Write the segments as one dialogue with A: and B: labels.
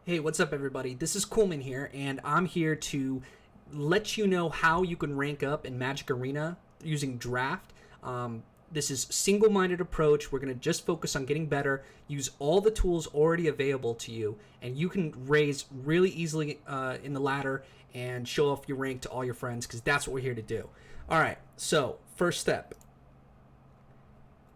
A: Hey, what's up, everybody? This is Coolman here, and I'm here to let you know how you can rank up in Magic Arena using Draft. This is single-minded approach. We're going to just focus on getting better, use all the tools already available to you, and you can raise really easily in the ladder and show off your rank to all your friends, because that's what we're here to do. All right, so first step.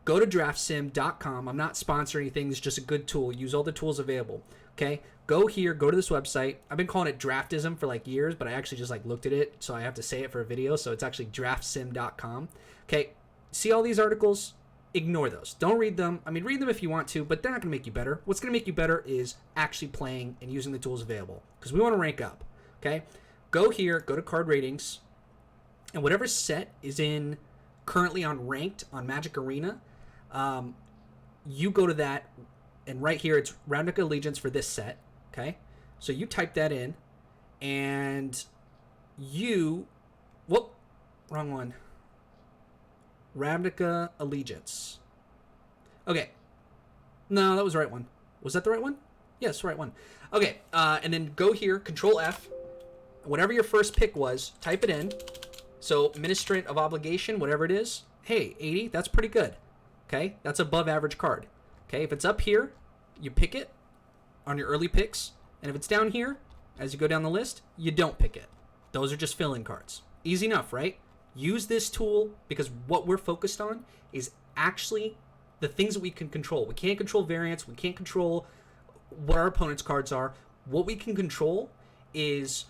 A: Go to draftsim.com. I'm not sponsoring anything. It's just a good tool. Use all the tools available. Okay? Go here. Go to this website. I've been calling it draftism for like years, but I actually just like looked at it, so I have to say it for a video. So it's actually draftsim.com. Okay? See all these articles? Ignore those. Don't read them. I mean, read them if you want to, but they're not going to make you better. What's going to make you better is actually playing and using the tools available, because we want to rank up. Okay? Go here. Go to card ratings, and whatever set is in currently on ranked on Magic Arena, you go to that, and right here it's Ravnica Allegiance for this set. Okay, so you type that in, and wrong one. Ravnica Allegiance. Okay, no, that was the right one. Was that the right one? Yes, the right one. Okay, and then go here, Control F, whatever your first pick was, type it in. So Ministrant of Obligation, whatever it is. Hey, 80, that's pretty good. Okay, that's above average card. Okay, if it's up here, you pick it on your early picks. And if it's down here, as you go down the list, you don't pick it. Those are just fill-in cards. Easy enough, right? Use this tool, because what we're focused on is actually the things that we can control. We can't control variants. We can't control what our opponent's cards are. What we can control is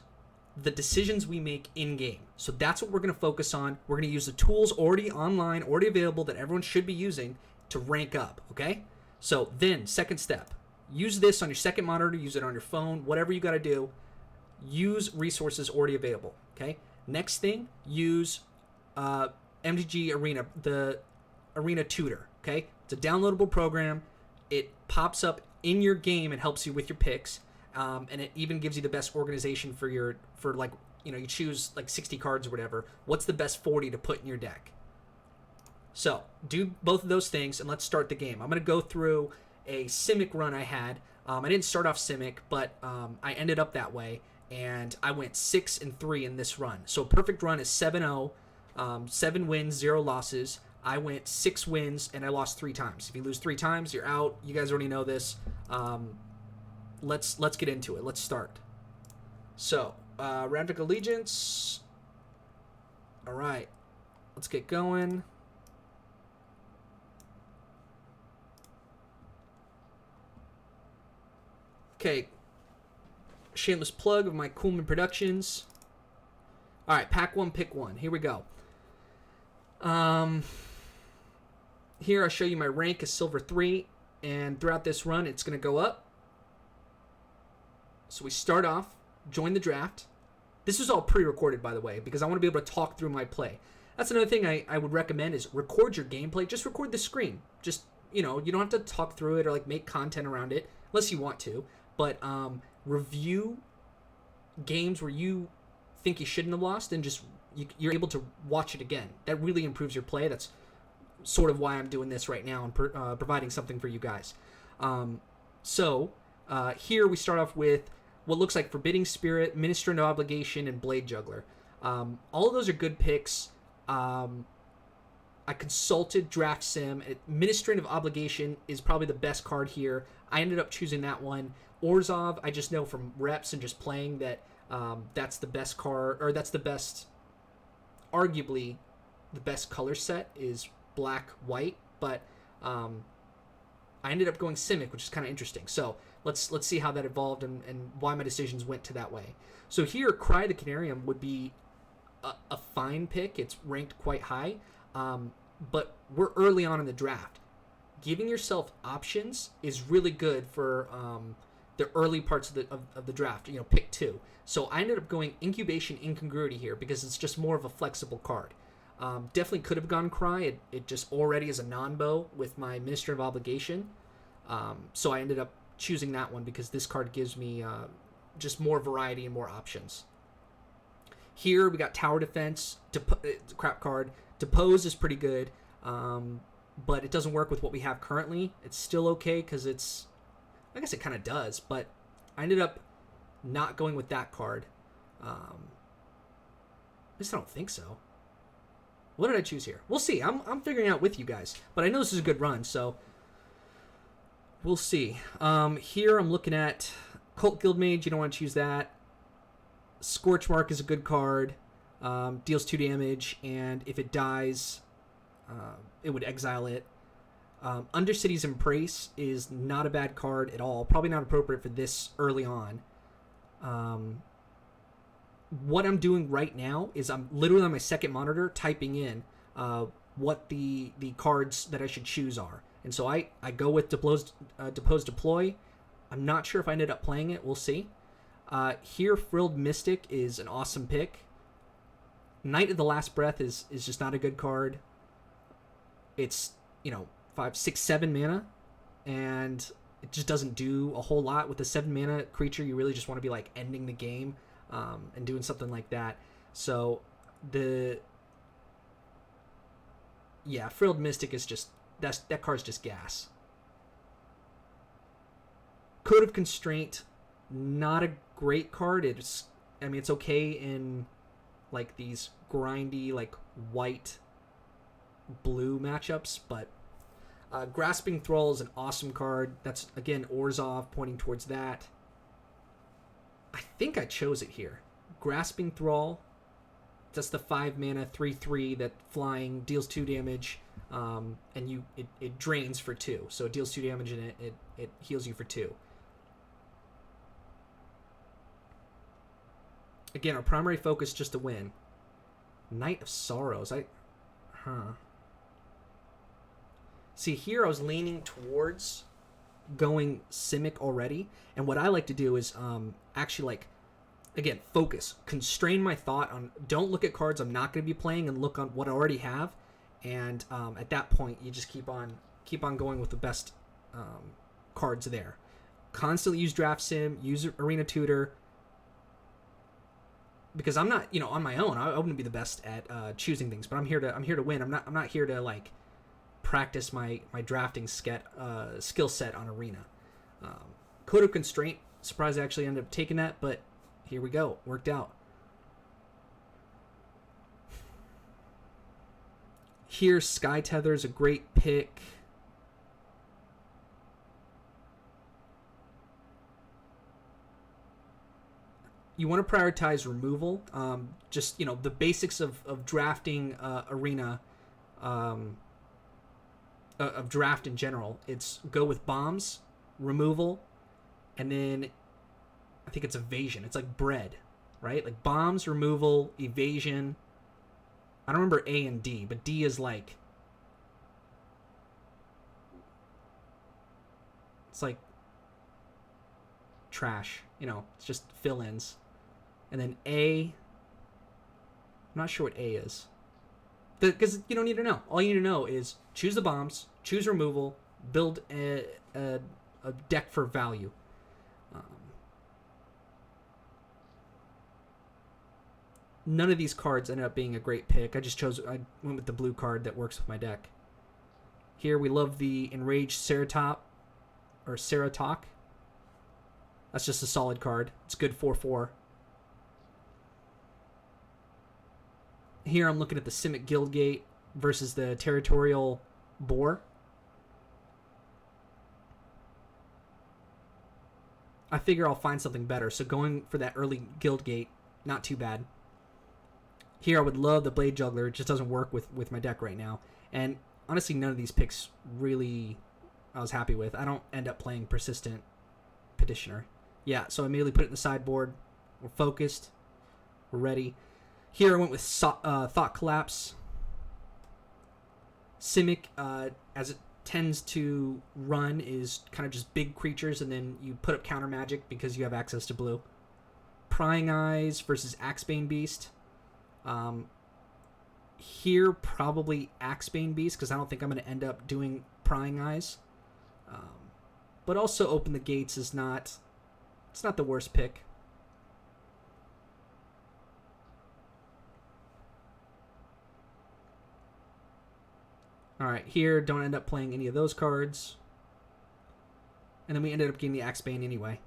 A: the decisions we make in-game. So that's what we're going to focus on. We're going to use the tools already online, already available, that everyone should be using to rank up, okay? So then, second step, use this on your second monitor, use it on your phone, whatever you got to do. Use resources already available, okay? Next thing, use MTG Arena, the Arena Tutor, okay? It's a downloadable program. It pops up in your game and helps you with your picks. And it even gives you the best organization for you choose like 60 cards or whatever. What's the best 40 to put in your deck? So do both of those things, and let's start the game. I'm going to go through a Simic run I had. I didn't start off Simic, but I ended up that way, and I went 6-3 in this run. So a perfect run is 7-0, 7 wins, 0 losses. I went 6 wins, and I lost 3 times. If you lose 3 times, you're out. You guys already know this. Let's get into it. Let's start. So, Ravnica Allegiance. All right, let's get going. Okay, shameless plug of my Coolman Productions. All right, pack 1, pick 1. Here we go. Here I'll show you my rank is Silver 3, and throughout this run, it's going to go up. So we start off, join the draft. This is all pre-recorded, by the way, because I want to be able to talk through my play. That's another thing I would recommend is record your gameplay. Just record the screen. Just, you don't have to talk through it or like make content around it unless you want to. But review games where you think you shouldn't have lost, and just you're able to watch it again. That really improves your play. That's sort of why I'm doing this right now and providing something for you guys. Here we start off with what looks like Forbidding Spirit, Ministrant of Obligation, and Blade Juggler. All of those are good picks. I consulted Draft Sim. Ministrant of Obligation is probably the best card here. I ended up choosing that one. Orzhov, I just know from reps and just playing that that's the best card, or that's the best, arguably the best color set is black, white, but I ended up going Simic, which is kind of interesting. So let's see how that evolved and why my decisions went to that way. So here, Cry the Canarium would be a fine pick. It's ranked quite high, but we're early on in the draft. Giving yourself options is really good for the early parts of the draft. Pick 2. So I ended up going Incubation Incongruity here because it's just more of a flexible card. Definitely could have gone Cry. It just already is a non-bow with my Minister of Obligation. So I ended up choosing that one because this card gives me just more variety and more options. Here we got Tower Defense. It's a crap card. Depose is pretty good, but it doesn't work with what we have currently. It's still okay because I guess it kind of does, but I ended up not going with that card. At least I don't think so. What did I choose here? We'll see. I'm figuring out with you guys. But I know this is a good run, so we'll see. Here I'm looking at Cult Guildmage. You don't want to choose that. Scorchmark is a good card. Deals 2 damage, and if it dies, it would exile it. Undercity's Embrace is not a bad card at all. Probably not appropriate for this early on. What I'm doing right now is I'm literally on my second monitor typing in what the cards that I should choose are. And so I go with Depose Deploy. I'm not sure if I ended up playing it. We'll see. Here, Frilled Mystic is an awesome pick. Knight of the Last Breath is just not a good card. It's, 5, 6, 7 mana, and it just doesn't do a whole lot. With a 7 mana creature, you really just want to be like ending the game and doing something like that. So Frilled Mystic is just that card's just gas. Code of Constraint, not a great card. It's okay in like these grindy like white blue matchups, but Grasping Thrall is an awesome card. That's, again, Orzhov pointing towards that. I think I chose it here. Grasping Thrall. That's the 5 mana 3/3 that flying deals 2 damage, and it drains for 2. So it deals 2 damage and it heals you for 2. Again, our primary focus just to win. Knight of Sorrows. See, here I was leaning towards going Simic already, and what I like to do is actually, like, again, focus, constrain my thought on, don't look at cards I'm not going to be playing and look on what I already have, and at that point you just keep on going with the best cards there. Constantly use Draft Sim, use Arena Tutor, because I'm not, on my own, I wouldn't be the best at choosing things, but I'm here to win. I'm not here to like practice my drafting skill set on Arena. Code of Constraint, surprised I actually ended up taking that, but here we go, worked out. Here, Sky Tether is a great pick. You want to prioritize removal. Just, the basics of drafting Arena, of draft in general. It's go with bombs, removal, and then I think it's evasion. It's like bread, right? Like bombs, removal, evasion. I don't remember A and D, but D is like, it's like trash, it's just fill-ins. And then A, I'm not sure what A is. Because you don't need to know. All you need to know is choose the bombs, choose removal, build a deck for value. None of these cards ended up being a great pick. I went with the blue card that works with my deck. Here we love the Enraged Ceratok. That's just a solid card. It's good 4/4. Here I'm looking at the Simic Guildgate versus the Territorial Boar. I figure I'll find something better, so going for that early Guildgate, not too bad. Here I would love the Blade Juggler. It just doesn't work with my deck right now. And honestly, none of these picks really I was happy with. I don't end up playing Persistent Petitioner. Yeah, so I immediately put it in the sideboard. We're focused. We're ready. Here I went with Thought Collapse. Simic, as it tends to run, is kind of just big creatures, and then you put up counter magic because you have access to blue. Prying Eyes versus Axebane Beast. Here, probably Axebane Beast, because I don't think I'm going to end up doing Prying Eyes. But also Open the Gates is not the worst pick. Alright, here, don't end up playing any of those cards. And then we ended up getting the Axebane anyway.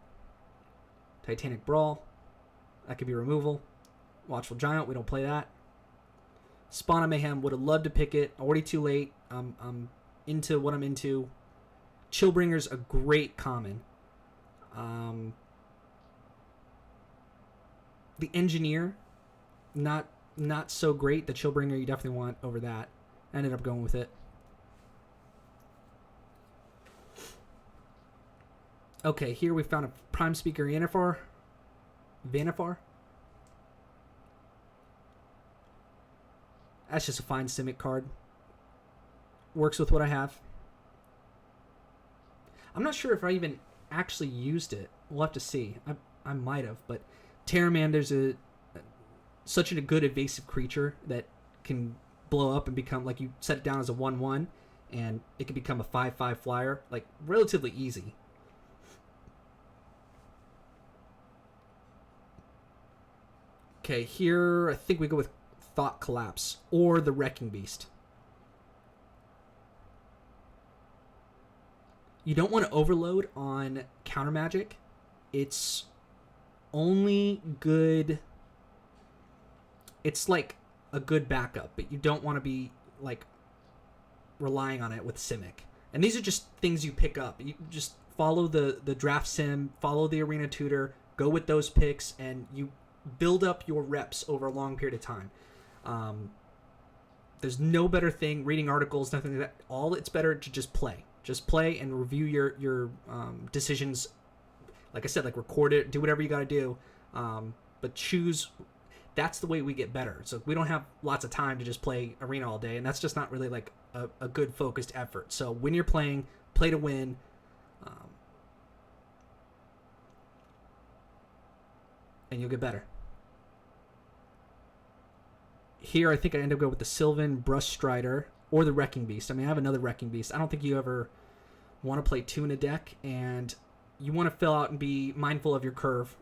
A: Titanic Brawl. That could be removal. Watchful Giant. We don't play that. Spawn of Mayhem. Would have loved to pick it. Already too late. I'm into what I'm into. Chillbringer's a great common. The Engineer. Not so great. The Chillbringer you definitely want over that. I ended up going with it. Okay, here we found a Prime Speaker Vannifar. That's just a fine Simic card. Works with what I have. I'm not sure if I even actually used it. We'll have to see. I might have, but Terramander's such a good evasive creature that can blow up and become, like, you set it down as a 1/1 and it can become a 5/5 flyer, like, relatively easy. Okay, here I think we go with Thought Collapse or the Wrecking Beast. You don't want to overload on counter magic. It's only good. It's like a good backup, but you don't want to be like relying on it with Simic. And these are just things you pick up. You just follow the draft sim, follow the arena tutor, go with those picks, and you build up your reps over a long period of time. There's no better thing, reading articles, nothing like that. All it's better to just play. Just play and review your decisions. Like I said, like record it, do whatever you got to do. But choose. That's the way we get better. So we don't have lots of time to just play arena all day, and that's just not really like a good focused effort. So when you're playing, play to win. And you'll get better. Here, I think I end up going with the Sylvan Brush Strider or the Wrecking Beast. I mean, I have another Wrecking Beast. I don't think you ever want to play two in a deck, and you want to fill out and be mindful of your curve.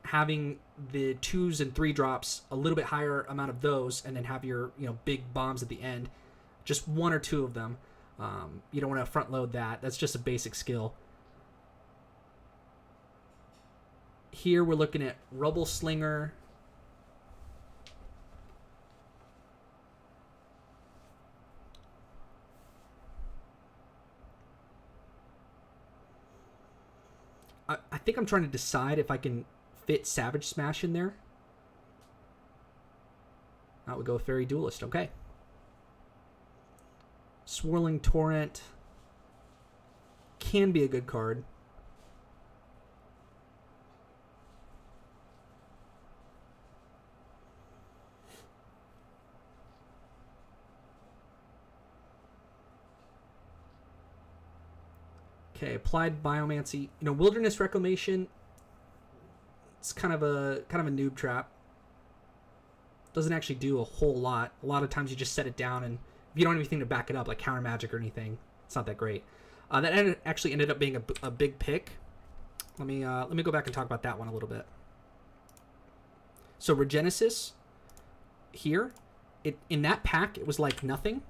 A: Having the 2s and 3 drops, a little bit higher amount of those, and then have your big bombs at the end. Just 1 or 2 of them. You don't want to front load that. That's just a basic skill. Here we're looking at Rubble Slinger. I think I'm trying to decide if I can fit Savage Smash in there. I would go with Fairy Duelist. Okay. Swirling Torrent can be a good card. Okay, Applied Biomancy. Wilderness Reclamation. It's kind of a noob trap. Doesn't actually do a whole lot. A lot of times you just set it down, and if you don't have anything to back it up, like counter magic or anything, it's not that great. That actually ended up being a big pick. Let me go back and talk about that one a little bit. So Regenesis here, in that pack it was like nothing,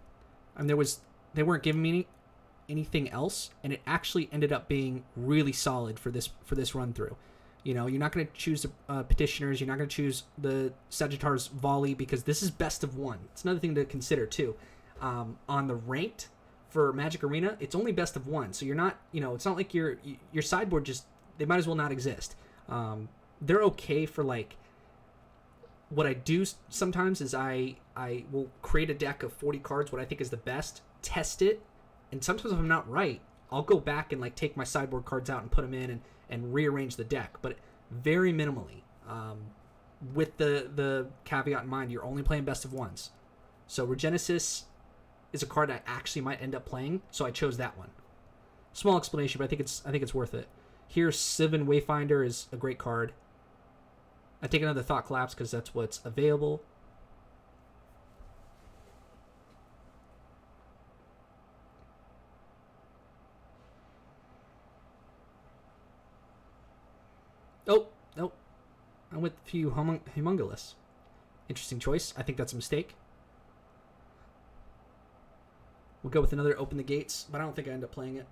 A: and they weren't giving me anything else, and it actually ended up being really solid for this run through. You're not going to choose the petitioners. You're not going to choose the Sagittars Volley because this is best of 1. It's another thing to consider too. On the ranked for Magic Arena, it's only best of 1, so you're not. It's not like your sideboard just, they might as well not exist. They're okay for like. What I do sometimes is I will create a deck of 40 cards, what I think is the best, test it. And sometimes if I'm not right, I'll go back and like take my sideboard cards out and put them in and rearrange the deck, but very minimally. With the caveat in mind, you're only playing best of 1s. So Regenesis is a card I actually might end up playing, so I chose that one. Small explanation, but I think it's worth it. Here, Sylvan Wayfinder is a great card. I take another Thought Collapse because that's what's available. Oh, nope. I went with few Humongous. Interesting choice. I think that's a mistake. We'll go with another Open the Gates, but I don't think I end up playing it.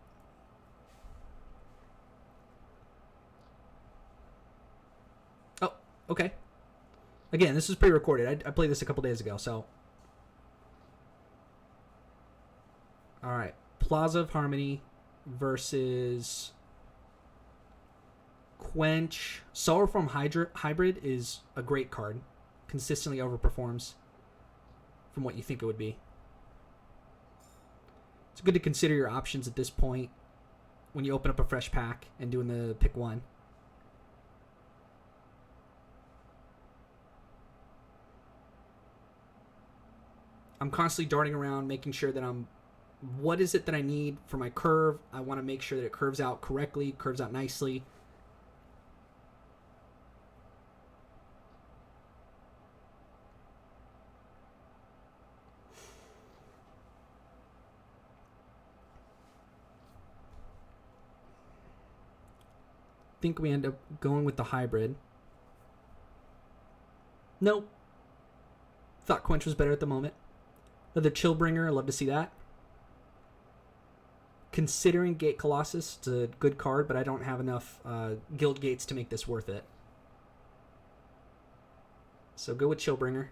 A: Okay. Again, this is pre-recorded. I played this a couple days ago, so. All right. Plaza of Harmony versus Quench. Sorrowform Hybrid is a great card. Consistently overperforms from what you think it would be. It's good to consider your options at this point when you open up a fresh pack and doing the pick one. I'm constantly darting around making sure that what is it that I need for my curve? I want to make sure that it curves out correctly, curves out nicely. I think we end up going with the hybrid. Nope. Thought Quench was better at the moment. The Chillbringer, I love to see that. Considering Gate Colossus, it's a good card, but I don't have enough guild gates to make this worth it. So go with Chillbringer.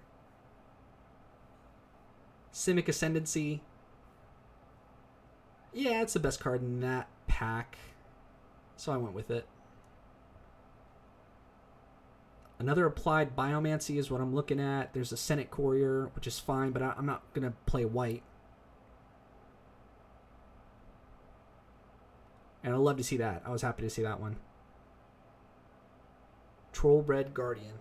A: Simic Ascendancy. Yeah, it's the best card in that pack. So I went with it. Another Applied Biomancy is what I'm looking at. There's a Senate Courier, which is fine, but I'm not going to play white. And I'd love to see that. I was happy to see that one. Trollbred Guardian.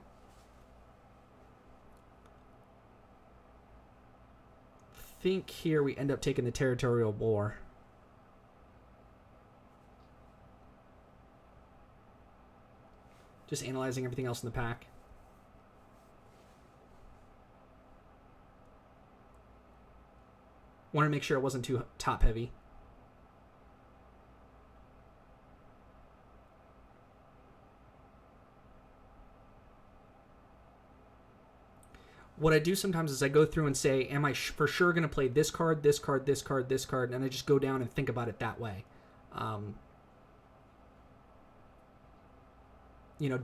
A: I think here we end up taking the Territorial Boar. Just analyzing everything else in the pack. Wanted to make sure it wasn't too top heavy. What I do sometimes is I go through and say, am I for sure going to play this card, this card, this card, this card, and I just go down and think about it that way.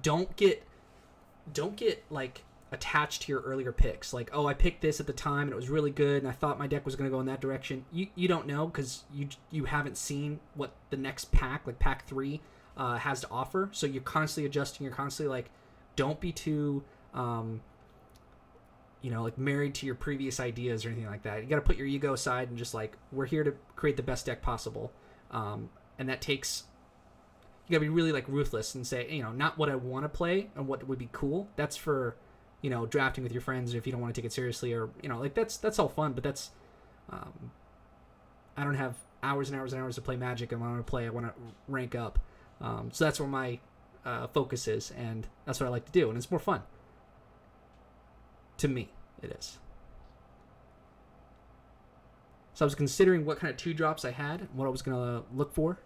A: Don't get like attached to your earlier picks. Like, oh, I picked this at the time and it was really good and I thought my deck was going to go in that direction. You don't know because you haven't seen what the next pack, like pack 3, has to offer. So you're constantly adjusting. You're constantly like, don't be too, like married to your previous ideas or anything like that. You got to put your ego aside and just like, we're here to create the best deck possible. And that takes... You gotta be really like ruthless and say, not what I want to play and what would be cool. That's for, drafting with your friends if you don't want to take it seriously, or like that's all fun. But that's, I don't have hours and hours and hours to play Magic, and when I want to play, I want to rank up. So that's where my focus is, and that's what I like to do, and it's more fun. To me, it is. So I was considering what kind of 2-drops I had, and what I was gonna look for.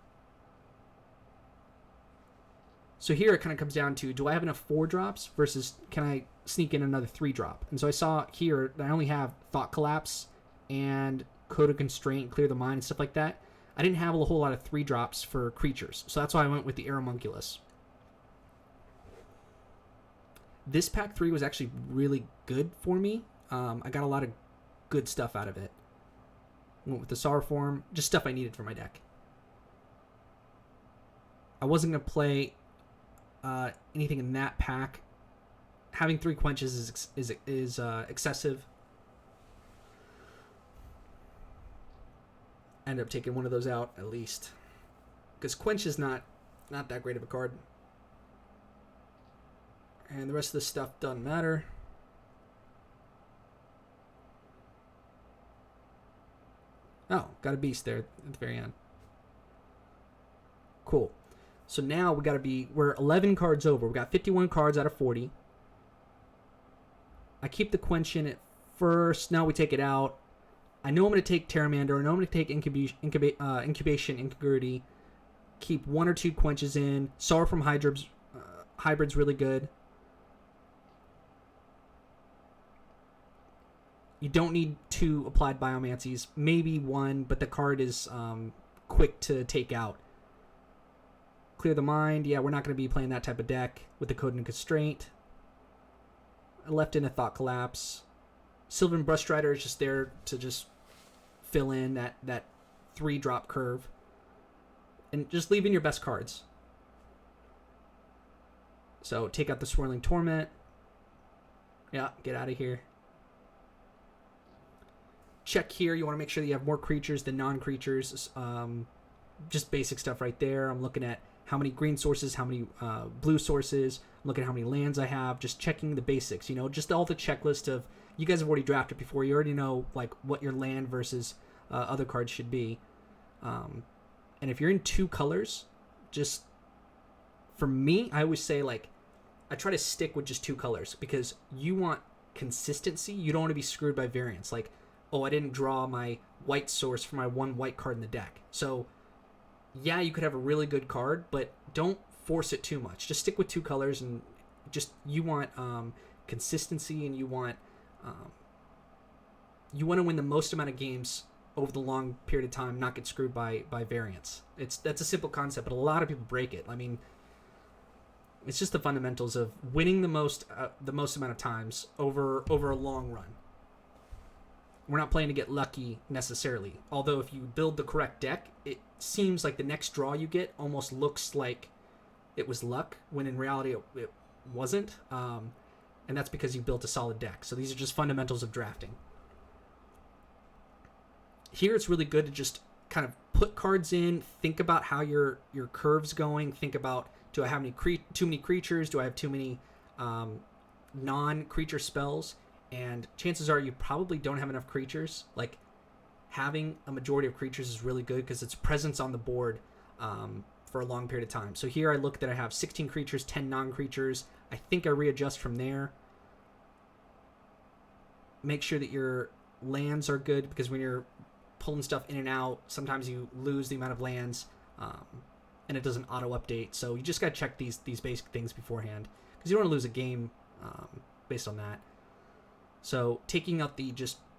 A: So here it kind of comes down to, do I have enough 4-drops versus can I sneak in another 3-drop? And so I saw here that I only have Thought Collapse and Code of Constraint, Clear the Mind, and stuff like that. I didn't have a whole lot of 3-drops for creatures, so that's why I went with the Aeromunculus. This pack 3 was actually really good for me. I got a lot of good stuff out of it. Went with the Sorrowform, just stuff I needed for my deck. I wasn't going to play anything in that pack. Having 3 quenches is excessive. End up taking one of those out at least, because quench is not that great of a card, and the rest of the stuff doesn't matter. Oh, got a beast there at the very end. Cool. So now we're 11 cards over. We got 51 cards out of 40. I keep the quench in at first. Now we take it out. I know I'm going to take Terramander. I know I'm going to take Incubation, Incongruity. Keep 1 or 2 quenches in. Sorrowform Hybrid's really good. You don't need 2 Applied Biomancies. Maybe 1, but the card is quick to take out. Clear the Mind. Yeah, we're not going to be playing that type of deck with the Code and Constraint. I left in a Thought Collapse. Sylvan Brushstrider is just there to just fill in that 3-drop curve. And just leave in your best cards. So take out the Swirling Torment. Yeah, get out of here. Check here. You want to make sure that you have more creatures than non-creatures. Just basic stuff right there. I'm looking at how many green sources, how many blue sources. I'm looking at how many lands I have. Just checking the basics. You know, just all the checklist of... You guys have already drafted before. You already know like what your land versus other cards should be. And if you're in 2 colors, just... For me, I always say like... I try to stick with just 2 colors because you want consistency. You don't want to be screwed by variance. Like, oh, I didn't draw my white source for my 1 white card in the deck. So, yeah, you could have a really good card, but don't force it too much. Just stick with 2 colors and just, you want consistency and you want to win the most amount of games over the long period of time, not get screwed by variance. That's a simple concept, but a lot of people break it. I mean, it's just the fundamentals of winning the most amount of times over a long run. We're not playing to get lucky necessarily. Although if you build the correct deck, it seems like the next draw you get almost looks like it was luck, when in reality it wasn't. And that's because you built a solid deck. So these are just fundamentals of drafting. Here it's really good to just kind of put cards in, think about how your curve's going, think about, do I have too many creatures? Do I have too many non-creature spells? And chances are you probably don't have enough creatures. Like, having a majority of creatures is really good because it's presence on the board for a long period of time. So here I look that I have 16 creatures, 10 non-creatures. I think I readjust from there. Make sure that your lands are good, because when you're pulling stuff in and out, sometimes you lose the amount of lands. And it doesn't auto-update. So you just got to check these basic things beforehand, because you don't want to lose a game based on that. So taking out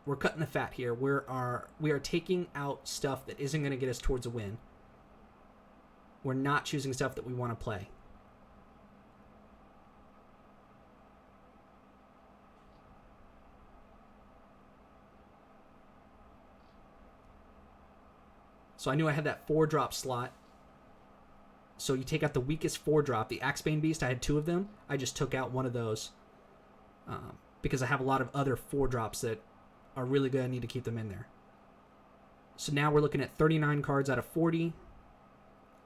A: we're cutting the fat here. We are taking out stuff that isn't going to get us towards a win. We're not choosing stuff that we want to play. So I knew I had that 4-drop slot. So you take out the weakest 4-drop, the Axebane Beast. I had 2 of them. I just took out one of those because I have a lot of other 4-drops that are really good. I need to keep them in there. So now we're looking at 39 cards out of 40.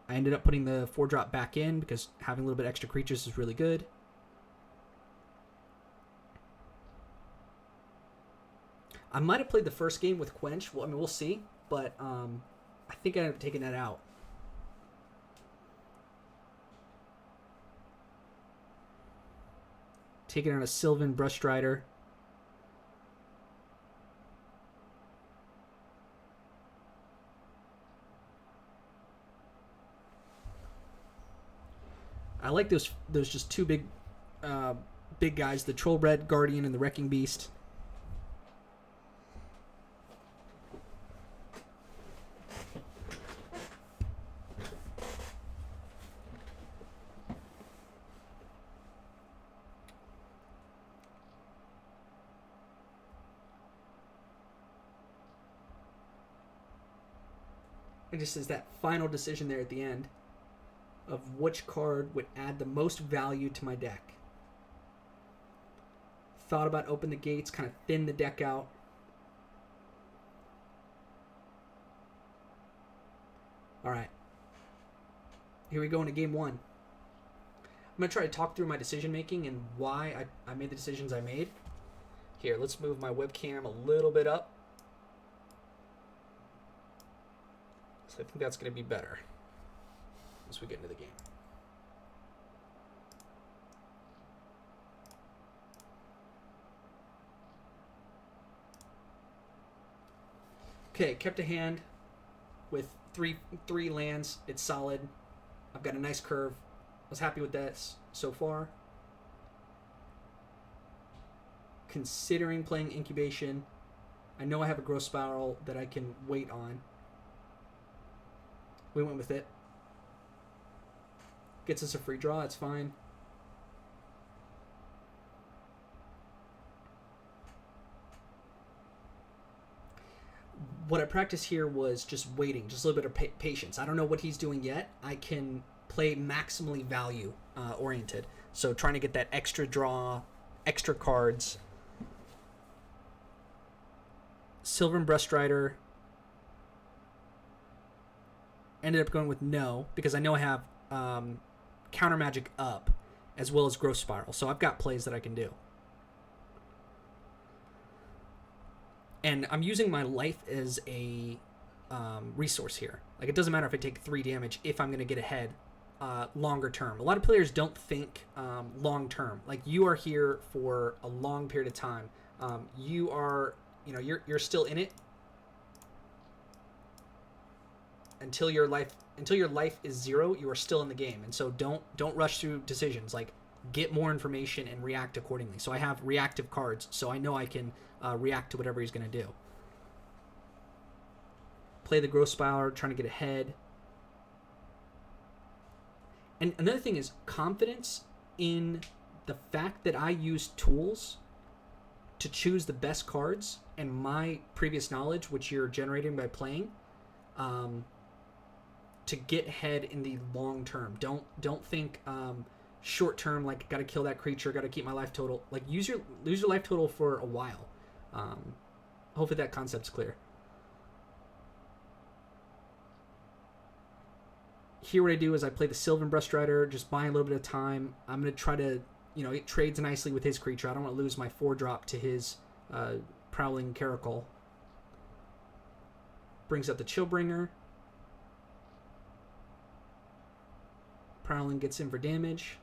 A: I ended up putting the 4-drop back in because having a little bit extra creatures is really good. I might have played the first game with Quench. Well, I mean, we'll see. But I think I ended up taking that out. Taking on a Sylvan Brushstrider. I like those just 2 big guys, the Troll Red Guardian and the Wrecking Beast. It just is that final decision there at the end of which card would add the most value to my deck. Thought about open the gates, kind of thin the deck out. Alright. Here we go into game 1. I'm going to try to talk through my decision making and why I made the decisions I made. Here, let's move my webcam a little bit up. So I think that's going to be better as we get into the game. Okay, kept a hand with three lands. It's solid. I've got a nice curve. I was happy with that so far. Considering playing Incubation. I know I have a Growth Spiral that I can wait on. We went with it. Gets us a free draw, it's fine. what I practiced here was just waiting, just a little bit of patience. I don't know what he's doing yet. I can play maximally value oriented. So trying to get that extra draw, extra cards. Sylvan Breastrider. Ended up going with no, because I know I have Counter Magic up, as well as Growth Spiral. So I've got plays that I can do. And I'm using my life as a resource here. Like, it doesn't matter if I take 3 damage if I'm going to get ahead longer term. A lot of players don't think long term. Like, you are here for a long period of time. You are, you're still in it until your life is 0. You are still in the game, and so don't rush through decisions. Like, get more information and react accordingly. So I have reactive cards, so I know I can react to whatever he's going to do. Play the Growth Spiral, trying to get ahead. And another thing is confidence in the fact that I use tools to choose the best cards, and my previous knowledge, which you're generating by playing, to get ahead in the long term. Don't think short term, like, gotta kill that creature, gotta keep my life total. Like, use your life total for a while. Hopefully that concept's clear. Here what I do is I play the Sylvan Breastrider, just buying a little bit of time. I'm going to try to, it trades nicely with his creature. I don't want to lose my 4-drop to his Prowling Caracal. Brings up the Chillbringer. Prowling gets in for damage.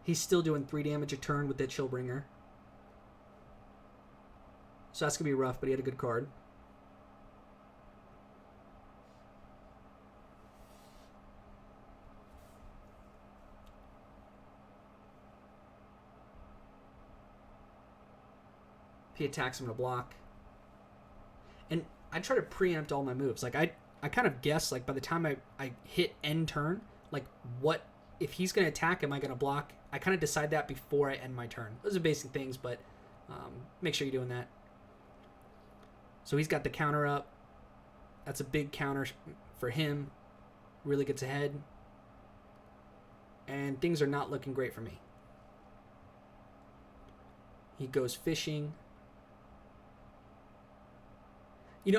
A: He's still doing 3 damage a turn with that Chillbringer. So that's going to be rough, but he had a good card. If he attacks, I'm going to block. And I try to preempt all my moves. Like, I kind of guess, like, by the time I hit end turn, like, what, if he's going to attack, am I going to block? I kind of decide that before I end my turn. Those are basic things, but make sure you're doing that. So he's got the counter up. That's a big counter for him. Really gets ahead. And things are not looking great for me. He goes fishing.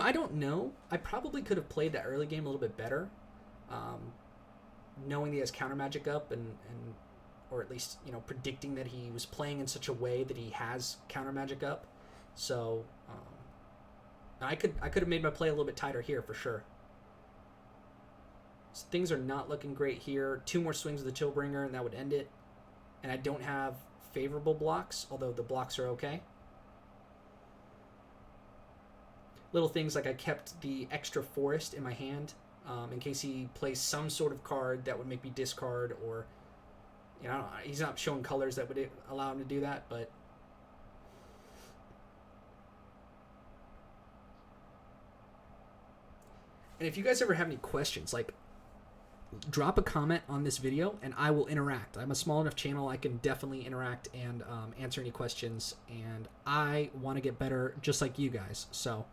A: I don't know. I probably could have played that early game a little bit better. Knowing he has counter magic up and or at least, predicting that he was playing in such a way that he has counter magic up. So I could have made my play a little bit tighter here for sure. So things are not looking great here. 2 more swings with the Chillbringer and that would end it. And I don't have favorable blocks, although the blocks are okay. Little things like I kept the extra forest in my hand in case he plays some sort of card that would make me discard, or he's not showing colors that would allow him to do that, but and if you guys ever have any questions, like, drop a comment on this video and I will interact. I'm a small enough channel, I can definitely interact and answer any questions, and I want to get better just like you guys. So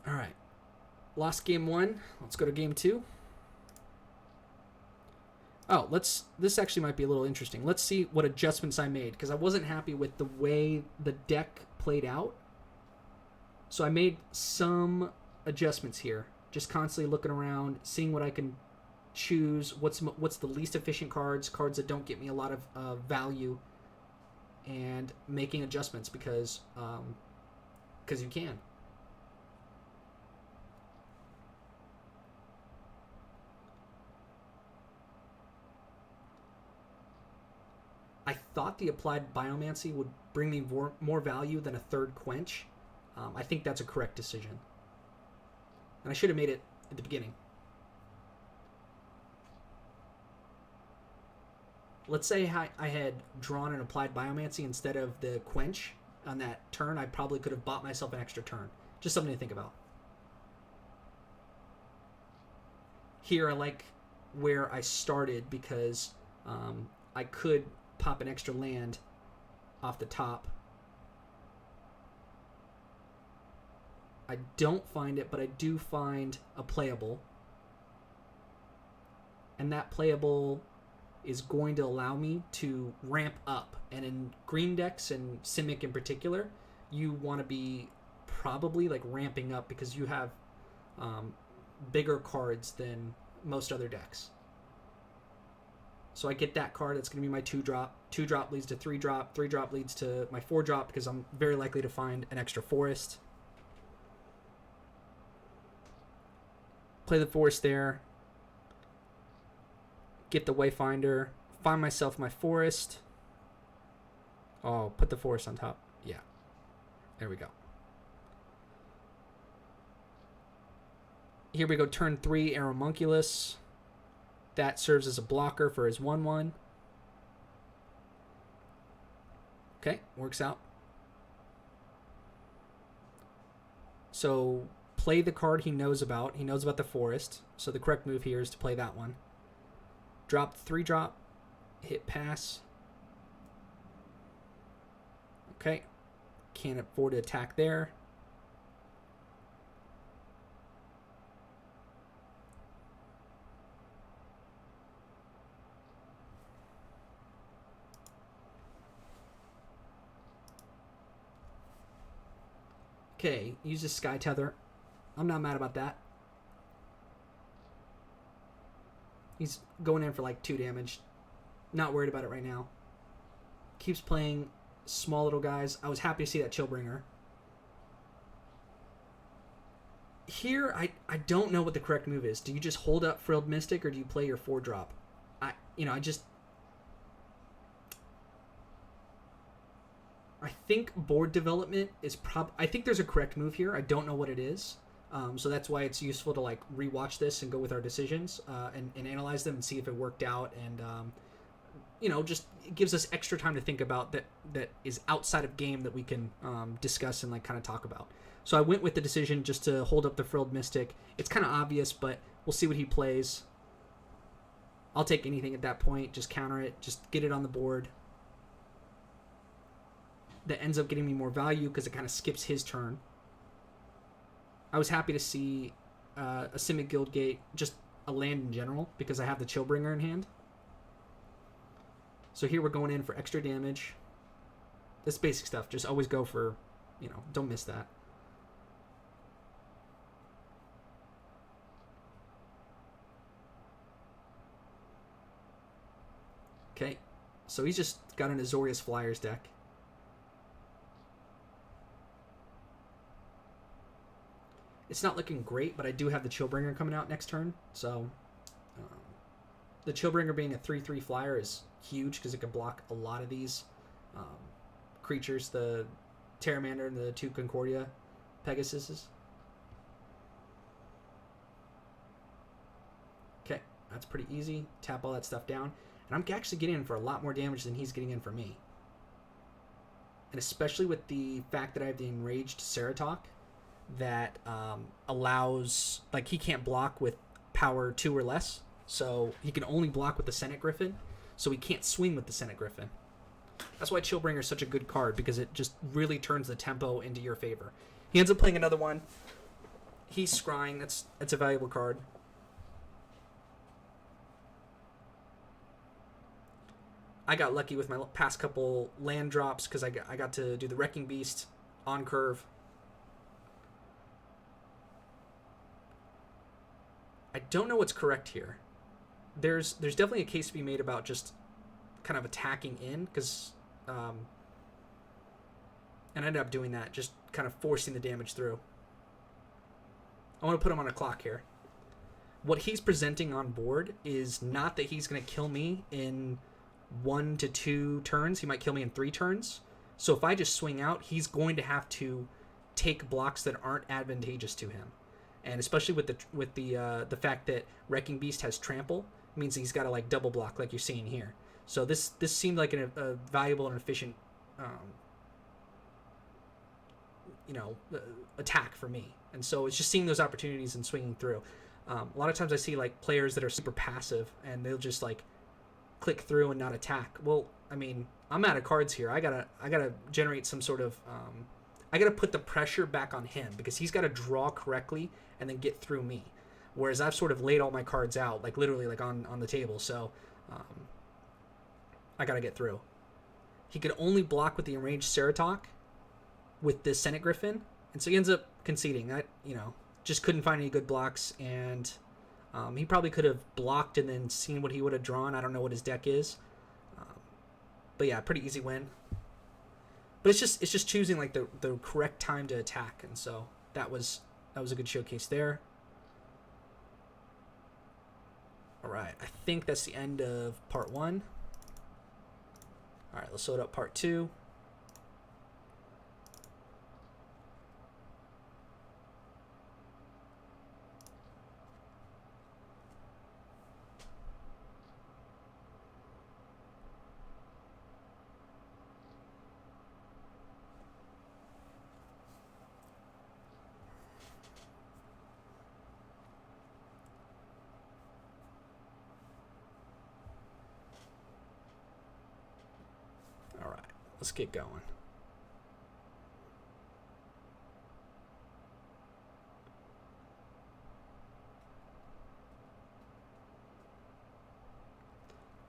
A: all right, lost game 1. Let's go to game 2. Oh, this actually might be a little interesting. Let's see what adjustments I made, because I wasn't happy with the way the deck played out. So I made some adjustments here, just constantly looking around, seeing what I can choose, what's the least efficient cards that don't get me a lot of value, and making adjustments because you can. I thought the applied Biomancy would bring me more value than a 3rd Quench. I think that's a correct decision. And I should have made it at the beginning. let's say I had drawn and applied Biomancy instead of the Quench on that turn, I probably could have bought myself an extra turn. Just something to think about. Here, I like where I started because I could pop an extra land off the top. I don't find it, but I do find a playable. And that playable is going to allow me to ramp up. And in green decks and Simic in particular, you want to be probably like ramping up because you have bigger cards than most other decks. So I get that card. That's going to be my 2-drop. 2-drop leads to 3-drop. 3-drop leads to my 4-drop because I'm very likely to find an extra forest. Play the forest there. Get the Wayfinder. Find myself my forest. Oh, put the forest on top. Yeah. There we go. Here we go, turn 3, Aeromunculus. That serves as a blocker for his 1/1. Okay, works out. So play the card he knows about. He knows about the forest. So the correct move here is to play that one. Drop 3-drop. Hit pass. Okay. Can't afford to attack there. Okay, use a Sky Tether. I'm not mad about that. He's going in for like 2 damage. Not worried about it right now. Keeps playing small little guys. I was happy to see that Chillbringer. Here, I don't know what the correct move is. Do you just hold up Frilled Mystic or do you play your 4-drop? I think board development is I think there's a correct move here. I don't know what it is. So that's why it's useful to like rewatch this and go with our decisions and analyze them and see if it worked out. And, just it gives us extra time to think about that is outside of game that we can discuss and like kind of talk about. So I went with the decision just to hold up the Frilled Mystic. It's kind of obvious, but we'll see what he plays. I'll take anything at that point. Just counter it. Just get it on the board. That ends up getting me more value because it kind of skips his turn. I was happy to see a Simic Guildgate, just a land in general, because I have the Chillbringer in hand. So here we're going in for extra damage. This basic stuff. Just always go for, don't miss that. Okay, so he's just got an Azorius Flyers deck. It's not looking great, but I do have the Chillbringer coming out next turn. So the Chillbringer being a 3/3 flyer is huge because it can block a lot of these creatures, the Terramander and the 2 Concordia Pegasuses. Okay, that's pretty easy. Tap all that stuff down. And I'm actually getting in for a lot more damage than he's getting in for me. And especially with the fact that I have the Enraged Ceratok that allows, like, he can't block with power 2 or less. So he can only block with the Senate Griffin. So he can't swing with the Senate Griffin. That's why Chillbringer is such a good card, because it just really turns the tempo into your favor. He ends up playing another one. He's scrying. That's a valuable card. I got lucky with my past couple land drops because I got to do the Wrecking Beast on curve. I don't know what's correct here. There's definitely a case to be made about just kind of attacking in, because and I ended up doing that, just kind of forcing the damage through. I want to put him on a clock here. What he's presenting on board is not that he's going to kill me in 1 to 2 turns. He might kill me in 3 turns. So if I just swing out, he's going to have to take blocks that aren't advantageous to him. And especially with the fact that Wrecking Beast has trample, means he's got to like double block like you're seeing here. So this seemed like a valuable and efficient, you know, attack for me. And so it's just seeing those opportunities and swinging through. A lot of times I see like players that are super passive and they'll just like click through and not attack. Well, I mean, I'm out of cards here. I gotta generate some sort of I gotta put the pressure back on him because he's gotta draw correctly and then get through me. Whereas I've sort of laid all my cards out, like literally like on the table. So I gotta get through. He could only block with the enraged Ceratok with the Senate Griffin, and so he ends up conceding. I, you know, just couldn't find any good blocks, and he probably could have blocked and then seen what he would have drawn. I don't know what his deck is, but yeah, pretty easy win. But it's just choosing like the correct time to attack, and so that was a good showcase there. All right, I think that's the end of part 1. All right, let's load up part 2. All right, let's get going.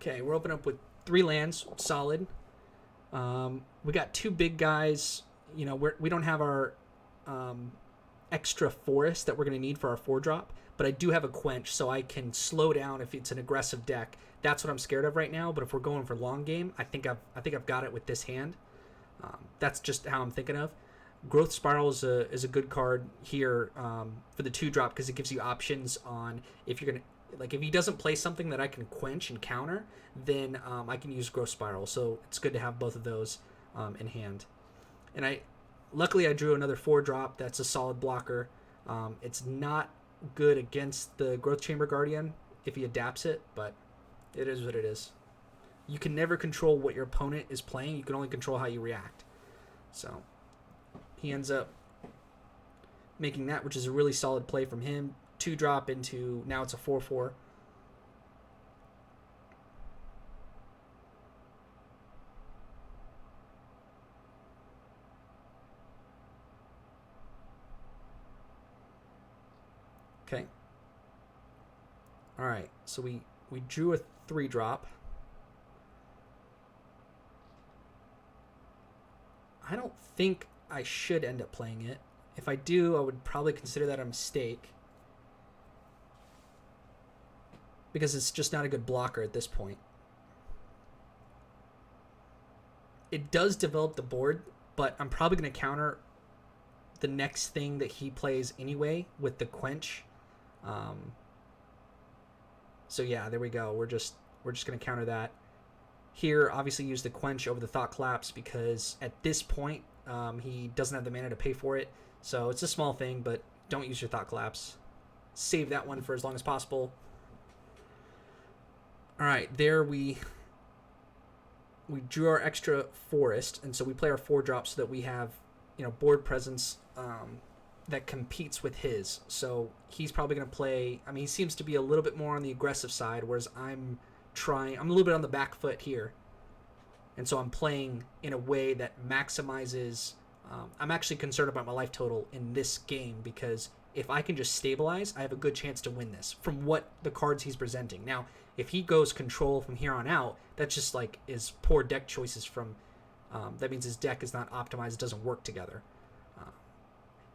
A: Okay, we're opening up with 3 lands, solid. We got 2 big guys. You know, we don't have our extra forest that we're going to need for our 4-drop, but I do have a quench, so I can slow down if it's an aggressive deck. That's what I'm scared of right now. But if we're going for long game, I think I've got it with this hand. That's just how I'm thinking of. Growth Spiral is a good card here for the 2-drop because it gives you options on if you're gonna, like, if he doesn't play something that I can quench and counter, then I can use Growth Spiral. So it's good to have both of those in hand. And luckily I drew another 4-drop that's a solid blocker. It's not good against the Growth Chamber Guardian if he adapts it, but it is what it is. You can never control what your opponent is playing. You can only control how you react. So he ends up making that, which is a really solid play from him. 2-drop into, now it's a 4/4. Okay. All right. So we drew a 3-drop. I don't think I should end up playing it. If I do, I would probably consider that a mistake. Because it's just not a good blocker at this point. It does develop the board, but I'm probably going to counter the next thing that he plays anyway with the quench. So yeah, there we go. We're just going to counter that. Here, obviously use the quench over the Thought Collapse because at this point, he doesn't have the mana to pay for it. So it's a small thing, but don't use your Thought Collapse. Save that one for as long as possible. All right, there we drew our extra forest, and so we play our 4-drop so that we have, you know, board presence that competes with his. So he's probably going to play, I mean, he seems to be a little bit more on the aggressive side, whereas I'm a little bit on the back foot here. And so I'm playing in a way that maximizes, I'm actually concerned about my life total in this game because if I can just stabilize, I have a good chance to win this from what the cards he's presenting. Now, if he goes control from here on out, that's just like is poor deck choices from, that means his deck is not optimized, it doesn't work together.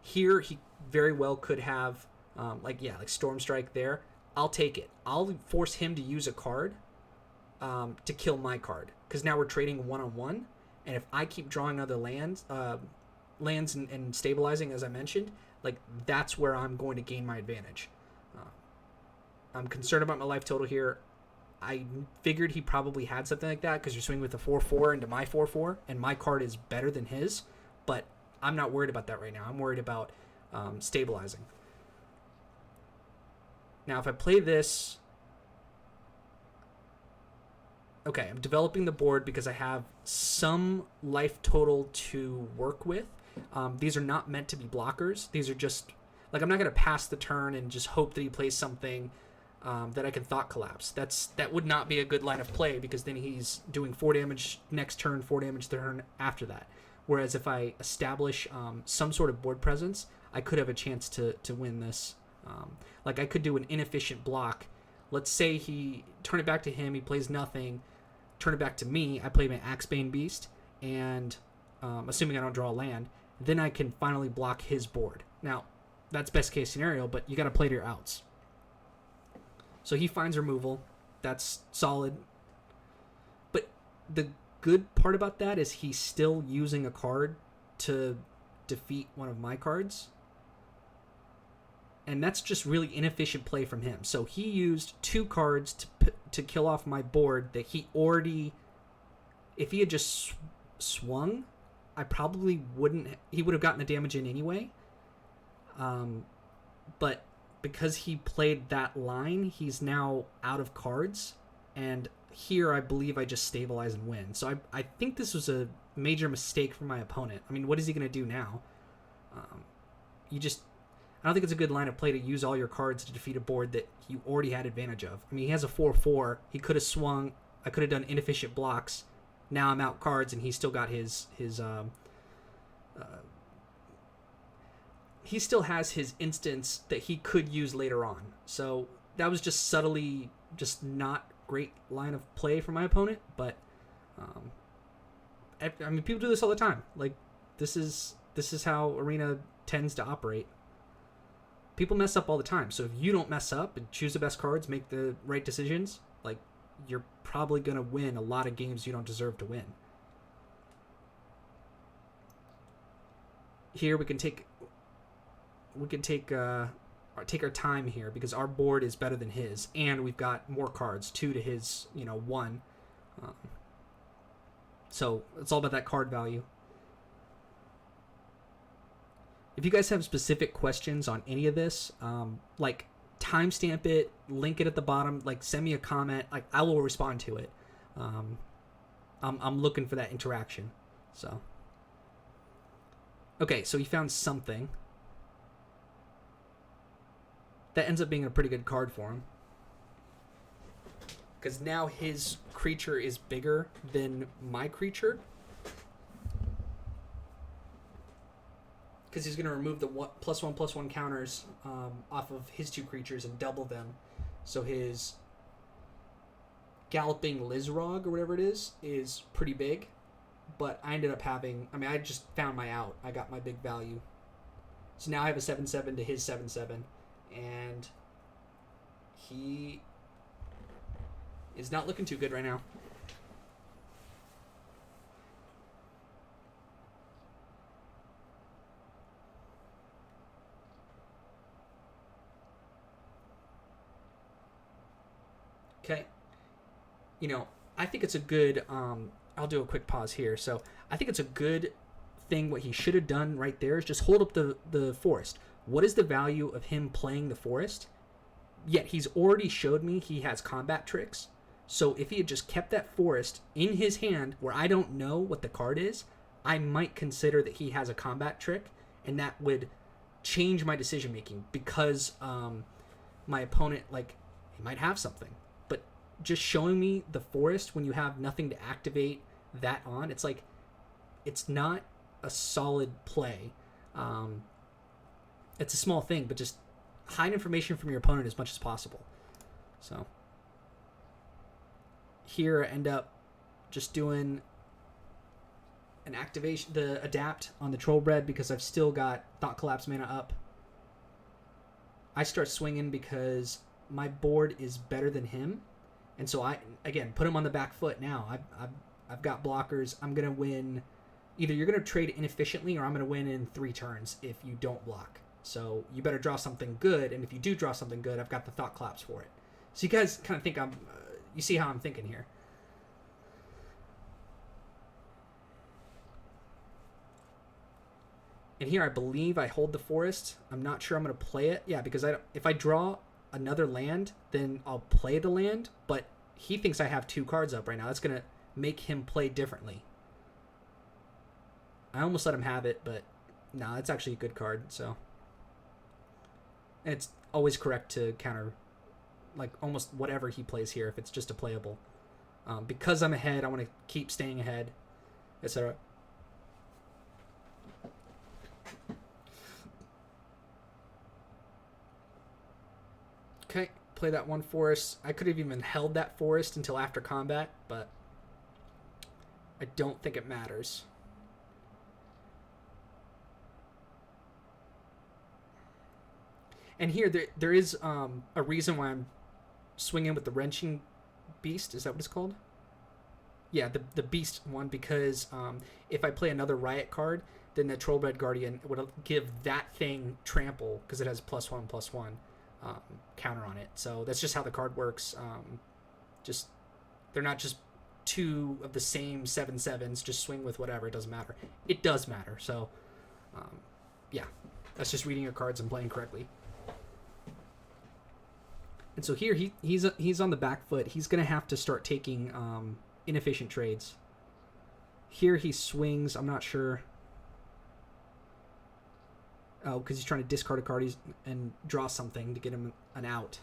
A: Here, he very well could have, like Storm Strike there. I'll take it. I'll force him to use a card to kill my card because now we're trading 1-on-1, and if I keep drawing other lands and stabilizing, as I mentioned, like that's where I'm going to gain my advantage. I'm concerned about my life total here. I figured he probably had something like that because you're swinging with a 4/4 into my 4/4, and my card is better than his, but I'm not worried about that right now. I'm worried about stabilizing. Now, if I play this, okay, I'm developing the board because I have some life total to work with. These are not meant to be blockers. These are just, like, I'm not going to pass the turn and just hope that he plays something that I can Thought Collapse. That would not be a good line of play, because then he's doing 4 damage next turn, 4 damage the turn after that. Whereas if I establish some sort of board presence, I could have a chance to win this. Like, I could do an inefficient block. Let's say he turn it back to him, he plays nothing. Turn it back to me, I play my Axebane Beast, and assuming I don't draw a land, then I can finally block his board. Now, that's best case scenario, but you got to play to your outs. So he finds removal. That's solid. But the good part about that is he's still using a card to defeat one of my cards. And that's just really inefficient play from him. So he used 2 cards to kill off my board that he already... If he had just swung, I probably wouldn't... He would have gotten the damage in anyway. But because he played that line, he's now out of cards. And here I believe I just stabilize and win. So I think this was a major mistake from my opponent. I mean, what is he going to do now? I don't think it's a good line of play to use all your cards to defeat a board that you already had advantage of. I mean, he has a 4/4. He could have swung. I could have done inefficient blocks. Now I'm out cards, and he's still got his he still has his instance that he could use later on. So that was just subtly just not great line of play for my opponent. But I mean, people do this all the time. Like, this is how Arena tends to operate. People mess up all the time. So if you don't mess up and choose the best cards, make the right decisions, like, you're probably going to win a lot of games you don't deserve to win. Here we can take our time here, because our board is better than his, and we've got more cards, 2 to his 1. So it's all about that card value. If you guys have specific questions on any of this, like, timestamp it, link it at the bottom, like, send me a comment, like, I will respond to it. I'm looking for that interaction. So, okay, so he found something that ends up being a pretty good card for him, because now his creature is bigger than my creature. Because he's going to remove the +1/+1 counters off of his 2 creatures and double them. So his Galloping Lizrog, or whatever it is pretty big. But I ended up having... I mean, I just found my out. I got my big value. So now I have a 7/7 to his 7/7. And he is not looking too good right now. Okay, I think it's a good, I'll do a quick pause here. So I think it's a good thing. What he should have done right there is just hold up the forest. What is the value of him playing the forest? Yet he's already showed me he has combat tricks. So if he had just kept that forest in his hand where I don't know what the card is, I might consider that he has a combat trick, and that would change my decision making, because my opponent, like, he might have something. Just showing me the forest when you have nothing to activate that on, it's like, it's not a solid play. It's a small thing, but just hide information from your opponent as much as possible. So here I end up just doing an activation, the adapt on the Trollbred, because I've still got Thought Collapse mana up. I start swinging because my board is better than him. And so I, again, put him on the back foot now. I've got blockers. I'm going to win. Either you're going to trade inefficiently, or I'm going to win in 3 turns if you don't block. So you better draw something good. And if you do draw something good, I've got the Thought Collapse for it. So you guys kind of think you see how I'm thinking here. And here I believe I hold the forest. I'm not sure I'm going to play it. Yeah, because if I draw another land, then I'll play the land, but he thinks I have 2 cards up right now. That's going to make him play differently. I almost let him have it, but no, it's actually a good card, so. And it's always correct to counter, like, almost whatever he plays here, if it's just a playable. Because I'm ahead, I want to keep staying ahead, etc. Okay, play that 1 forest. I could have even held that forest until after combat, but I don't think it matters. And here, there is a reason why I'm swinging with the Wrenching Beast. Is that what it's called? Yeah, the Beast one, because if I play another Riot card, then the Trollbred Guardian would give that thing trample, because it has +1/+1 counter on it. So that's just how the card works. They're not just 2 of the same 7/7s, just swing with whatever, it doesn't matter. It does matter, so yeah, that's just reading your cards and playing correctly. And so here he's on the back foot. He's going to have to start taking inefficient trades. Here he swings. I'm not sure. Oh, because he's trying to discard a card and draw something to get him an out.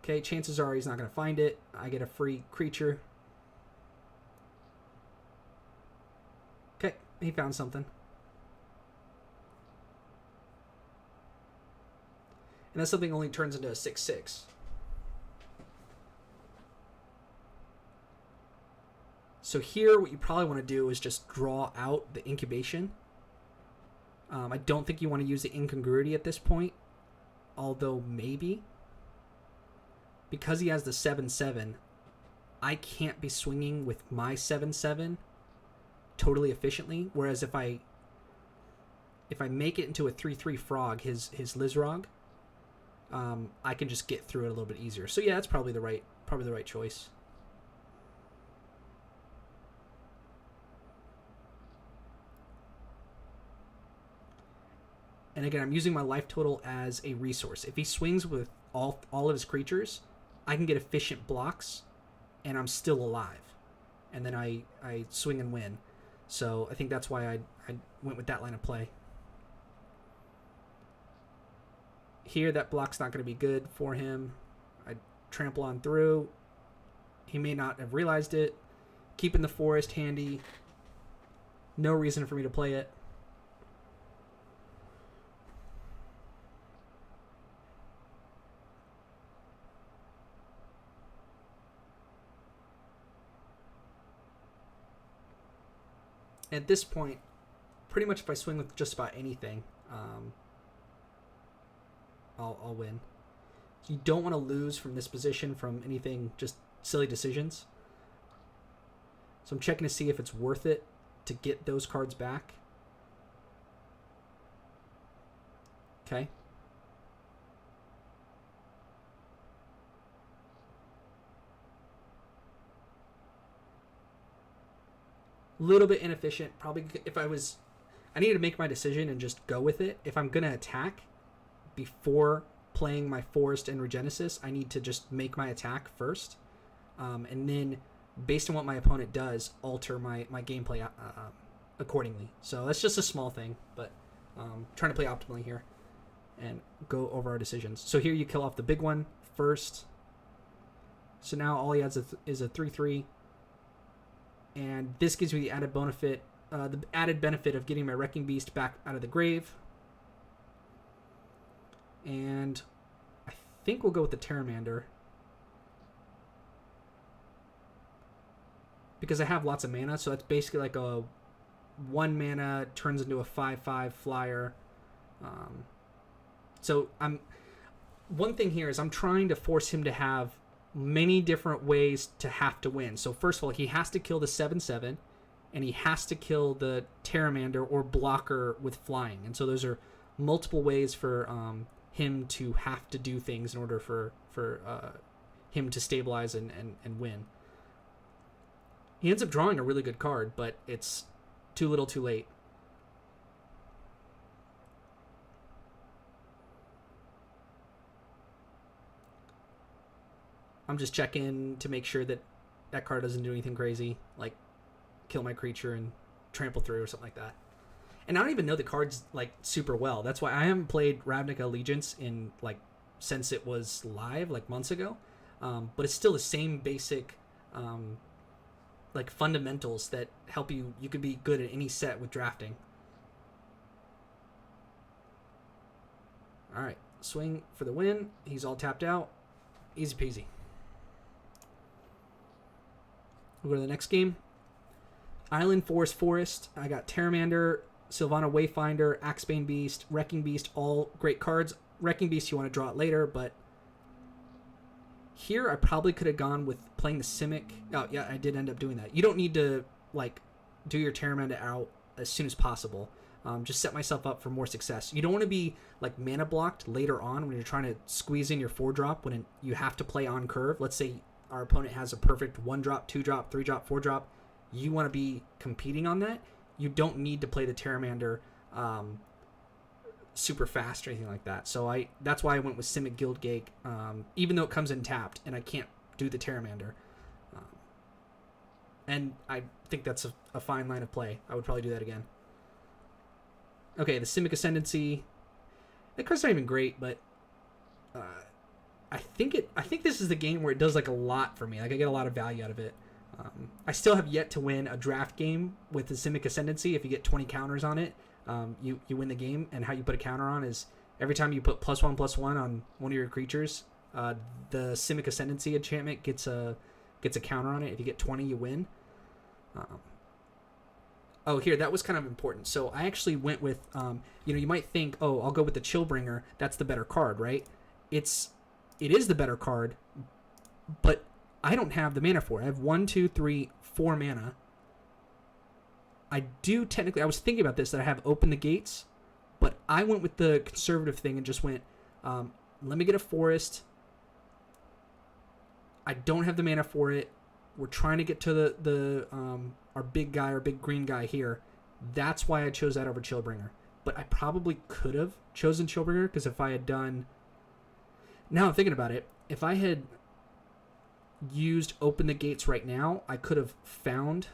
A: Okay, chances are he's not going to find it. I get a free creature. Okay, he found something. And that something only turns into a 6/6. So here, what you probably want to do is just draw out the incubation. I don't think you want to use the incongruity at this point, although maybe. Because he has the 7/7, I can't be swinging with my 7/7 totally efficiently. Whereas if I make it into a 3/3 frog, his Lizrog, I can just get through it a little bit easier. So yeah, that's probably the right choice. And again, I'm using my life total as a resource. If he swings with all of his creatures, I can get efficient blocks, and I'm still alive. And then I swing and win. So I think that's why I went with that line of play. Here, that block's not going to be good for him. I trample on through. He may not have realized it. Keeping the forest handy. No reason for me to play it. At this point, pretty much if I swing with just about anything, I'll win. You don't want to lose from this position from anything, just silly decisions. So I'm checking to see if it's worth it to get those cards back. Okay. Little bit inefficient. Probably I need to make my decision and just go with it. If I'm going to attack before playing my Forest and Regenesis, I need to just make my attack first. And then, based on what my opponent does, alter my gameplay accordingly. So that's just a small thing, but trying to play optimally here and go over our decisions. So here you kill off the big one first. So now all he has is a 3/3. And this gives me the added benefit of getting my Wrecking Beast back out of the grave. And I think we'll go with the Pteramander, because I have lots of mana, so that's basically like a 1 mana turns into a 5/5 flyer. So one thing here is I'm trying to force him to have many different ways to have to win. So first of all, he has to kill the 7/7, and he has to kill the Pteramander or blocker with flying. And so those are multiple ways for him to have to do things in order for him to stabilize and win. He ends up drawing a really good card, but it's too little too late. I'm just checking to make sure that that card doesn't do anything crazy, like kill my creature and trample through or something like that. And I don't even know the cards like super well. That's why I haven't played Ravnica Allegiance in like since it was live like months ago. But it's still the same basic like fundamentals that help you. You could be good at any set with drafting. All right, swing for the win. He's all tapped out. Easy peasy. We'll go to the next game. Island, Forest. I got Terramander, Sylvana Wayfinder, Axebane Beast, Wrecking Beast, all great cards. Wrecking Beast you want to draw it later, but here I probably could have gone with playing the Simic. Oh, yeah, I did end up doing that. You don't need to, like, do your Terramander out as soon as possible. Just set myself up for more success. You don't want to be, like, mana blocked later on when you're trying to squeeze in your 4-drop when you have to play on curve. Let's say our opponent has a perfect 1-drop, 2-drop, 3-drop, 4-drop. You want to be competing on that. You don't need to play the Terramander super fast or anything like that. So that's why I went with Simic Guildgate, even though it comes in tapped and I can't do the Terramander. And I think that's a fine line of play. I would probably do that again. Okay, the Simic Ascendancy. That card's not even great, but I think this is the game where it does like a lot for me. Like I get a lot of value out of it. I still have yet to win a draft game with the Simic Ascendancy. If you get 20 counters on it, you win the game. And how you put a counter on is every time you put +1/+1 on one of your creatures, the Simic Ascendancy enchantment gets a counter on it. If you get 20, you win. Here, that was kind of important. So I actually went with, you might think, oh, I'll go with the Chillbringer. That's the better card, right? It is the better card, but I don't have the mana for it. I have 1, 2, 3, 4 mana. I do technically, I was thinking about this, that I have Open the Gates, but I went with the conservative thing and just went, let me get a forest. I don't have the mana for it. We're trying to get to our big guy, our big green guy here. That's why I chose that over Chillbringer. But I probably could have chosen Chillbringer, because if I had done... Now I'm thinking about it. If I had used Open the Gates right now, I could have found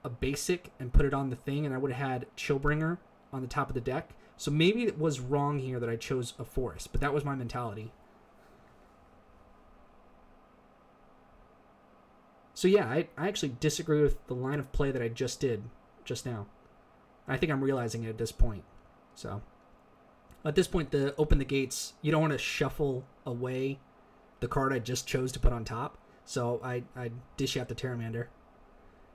A: a basic and put it on the thing, and I would have had Chillbringer on the top of the deck. So maybe it was wrong here that I chose a forest, but that was my mentality. So yeah, I actually disagree with the line of play that I just did just now. I think I'm realizing it at this point. So at this point, the Open the Gates, you don't want to shuffle away the card I just chose to put on top. So I dish out the Terramander.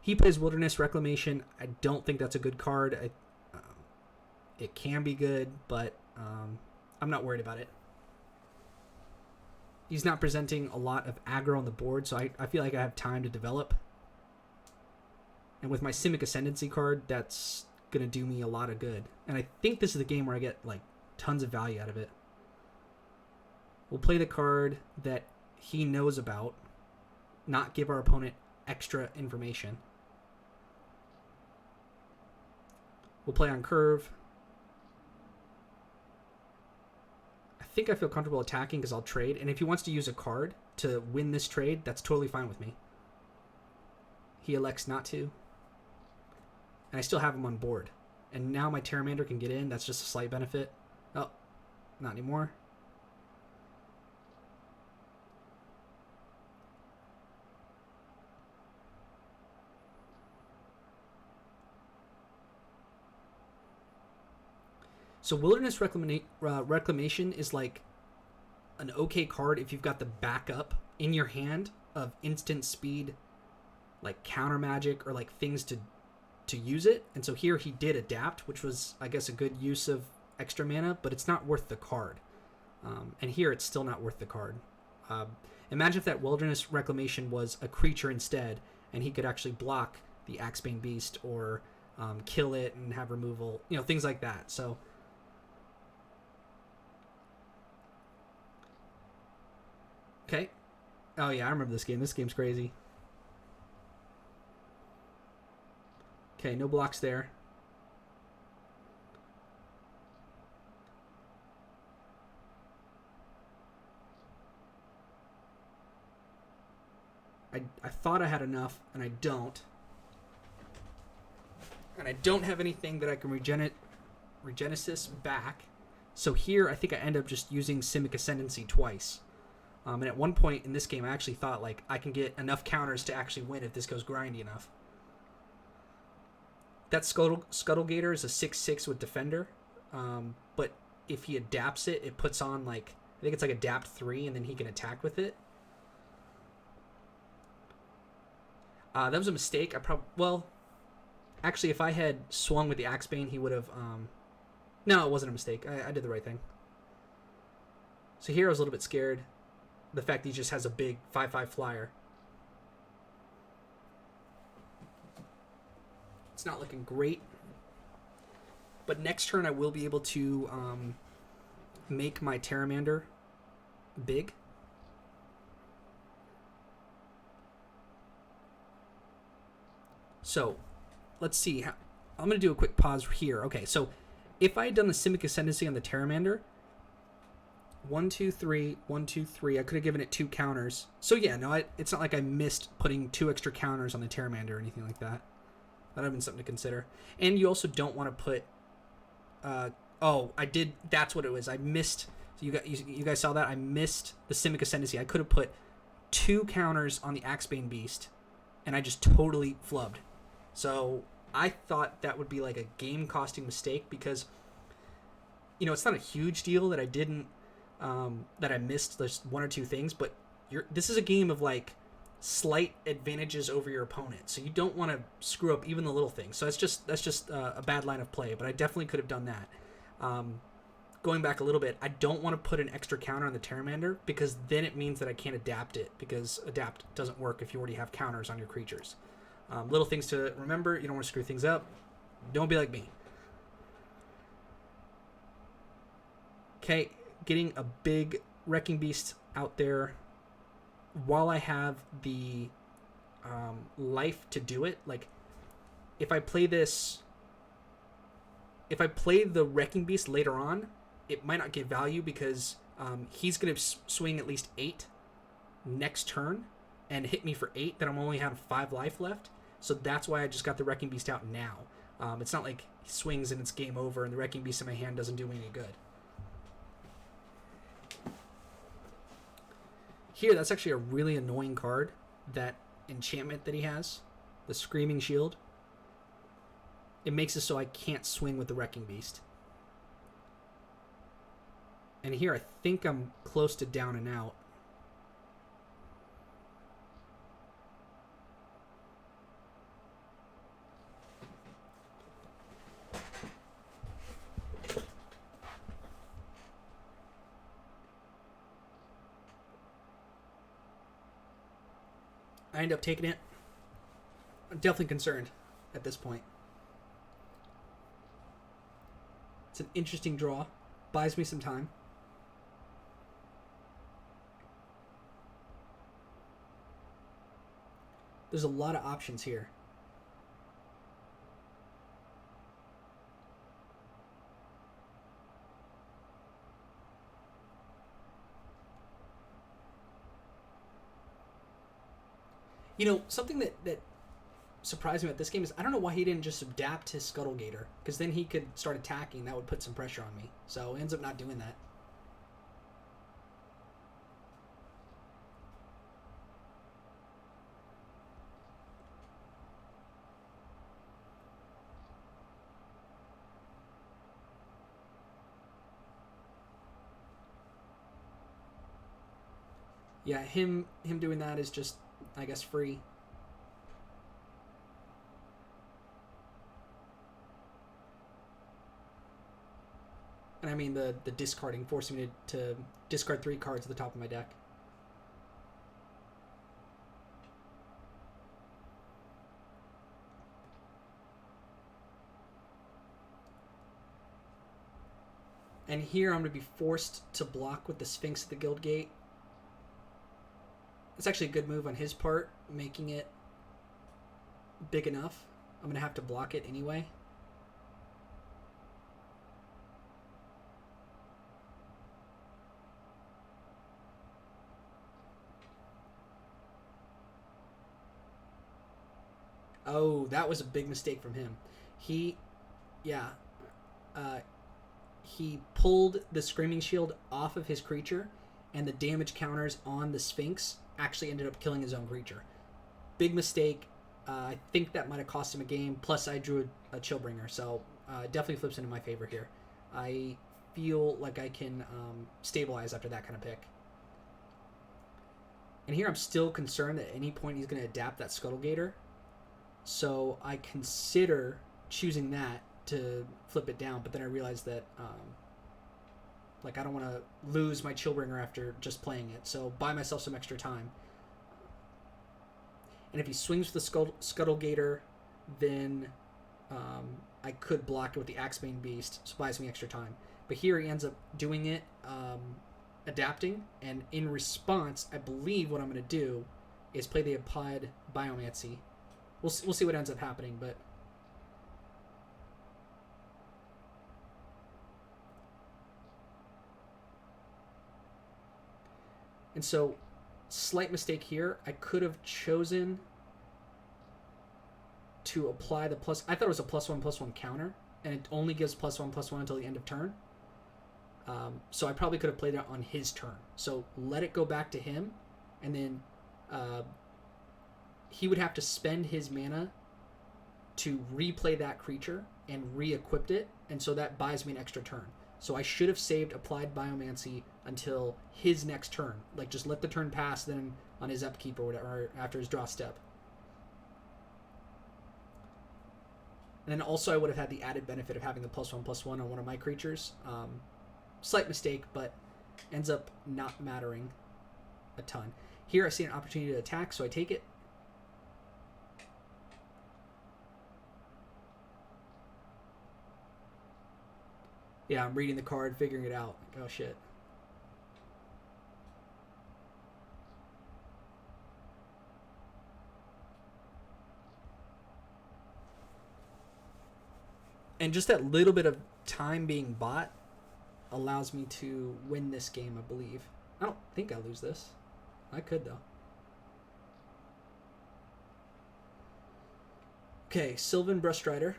A: He plays Wilderness Reclamation. I don't think that's a good card. It can be good, but I'm not worried about it. He's not presenting a lot of aggro on the board, so I feel like I have time to develop. And with my Simic Ascendancy card, that's going to do me a lot of good. And I think this is the game where I get like tons of value out of it. We'll play the card that he knows about, not give our opponent extra information. We'll play on curve. I think I feel comfortable attacking because I'll trade. And if he wants to use a card to win this trade, that's totally fine with me. He elects not to. And I still have him on board. And now my Terramander can get in. That's just a slight benefit. Oh, not anymore. So Wilderness Reclamation is like an okay card if you've got the backup in your hand of instant speed, like counter magic or like things to use it. And so here he did adapt, which was, I guess, a good use of extra mana, but it's not worth the card. And here it's still not worth the card. Imagine if that Wilderness Reclamation was a creature instead, and he could actually block the Axebane Beast or kill it and have removal, things like that. So okay. Oh, yeah, I remember this game. This game's crazy. Okay, no blocks there. I thought I had enough, and I don't. And I don't have anything that I can Regenesis back. So here, I think I end up just using Simic Ascendancy twice. And at one point in this game, I actually thought, like, I can get enough counters to actually win if this goes grindy enough. That Scuttlegator is a 6/6 with Defender. But if he adapts it, it puts on, like, I think it's like Adapt 3, and then he can attack with it. That was a mistake. Actually, if I had swung with the Axebane, he would have... No, it wasn't a mistake. I did the right thing. So here I was a little bit scared. The fact that he just has a big 5/5 flyer. It's not looking great. But next turn I will be able to make my Pteramander big. So, let's see. I'm going to do a quick pause here. Okay, so if I had done the Simic Ascendancy on the Pteramander, 1, 2, 3, 1, 2, 3, I could have given it 2 counters. So yeah, no, it's not like I missed putting 2 extra counters on the Pteramander or anything like that. That would have been something to consider. And you also don't want to put... oh, I did... That's what it was. I missed... So you guys saw that? I missed the Simic Ascendancy. I could have put 2 counters on the Axebane Beast, and I just totally flubbed. So I thought that would be like a game-costing mistake because, you know, it's not a huge deal that I didn't... that I missed just 1 or 2 things, but this is a game of, like, slight advantages over your opponent, so you don't want to screw up even the little things. So that's just a bad line of play, but I definitely could have done that. Going back a little bit, I don't want to put an extra counter on the Pteramander because then it means that I can't adapt it, because adapt doesn't work if you already have counters on your creatures. Little things to remember: you don't want to screw things up. Don't be like me. Okay, getting a big Wrecking Beast out there while I have the life to do it. Like, if I play the Wrecking Beast later on, it might not get value because he's going to swing at least 8 next turn and hit me for 8, then I'm only have 5 life left. So that's why I just got the Wrecking Beast out now. It's not like he swings and it's game over and the Wrecking Beast in my hand doesn't do me any good. Here, that's actually a really annoying card, that enchantment that he has, the Screaming Shield. It makes it so I can't swing with the Wrecking Beast. And here, I think I'm close to down and out. I end up taking it. I'm definitely concerned at this point. It's an interesting draw. Buys me some time. There's a lot of options here. You know, something that surprised me about this game is I don't know why he didn't just adapt his Scuttlegator, because then he could start attacking. That would put some pressure on me. So he ends up not doing that. Yeah, him doing that is just, I guess, free. And I mean the discarding, forcing me to discard 3 cards at the top of my deck. And here I'm going to be forced to block with the Sphinx at the Guild Gate. It's actually a good move on his part, making it big enough. I'm going to have to block it anyway. Oh, that was a big mistake from him. He, yeah, he pulled the Screaming Shield off of his creature, and the damage counters on the Sphinx actually ended up killing his own creature. Big mistake. I think that might have cost him a game. Plus, I drew a Chillbringer, so definitely flips into my favor here. I feel like I can stabilize after that kind of pick. And here I'm still concerned that at any point he's going to adapt that Scuttlegator. So I consider choosing that to flip it down, but then I realized that like I don't want to lose my Chillbringer after just playing it, so buy myself some extra time. And if he swings the Scuttlegator, then I could block it with the Axebane Beast, so buys me extra time. But here he ends up doing it, adapting, and in response, I believe what I'm going to do is play the Applied Biomancy. We'll see what ends up happening, but and so slight mistake here. I could have chosen to apply the plus. I thought it was a +1/+1 counter, and it only gives +1/+1 until the end of turn. So I probably could have played it on his turn. So let it go back to him, and then he would have to spend his mana to replay that creature and re-equip it, and so that buys me an extra turn. So I should have saved Applied Biomancy until his next turn. Like, just let the turn pass, then on his upkeep or whatever, or after his draw step. And then also I would have had the added benefit of having the +1/+1 on one of my creatures. Slight mistake, but ends up not mattering a ton. Here I see an opportunity to attack, so I take it. Yeah, I'm reading the card, figuring it out. Like, oh shit. And just that little bit of time being bought allows me to win this game, I believe. I don't think I lose this. I could, though. Okay, Sylvan Brustrider.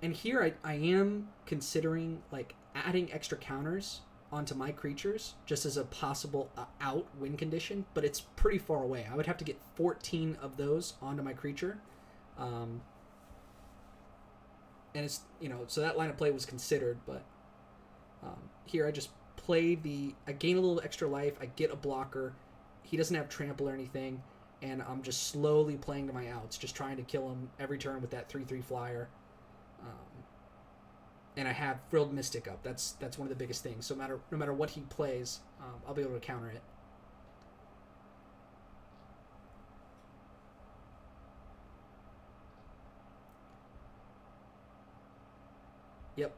A: And here I am considering like adding extra counters onto my creatures just as a possible out win condition, but it's pretty far away. I would have to get 14 of those onto my creature. And it's, so that line of play was considered, but here I just play I gain a little extra life, I get a blocker, he doesn't have trample or anything, and I'm just slowly playing to my outs, just trying to kill him every turn with that 3/3 flyer. And I have Frilled Mystic up. That's one of the biggest things. So no matter what he plays, I'll be able to counter it. Yep.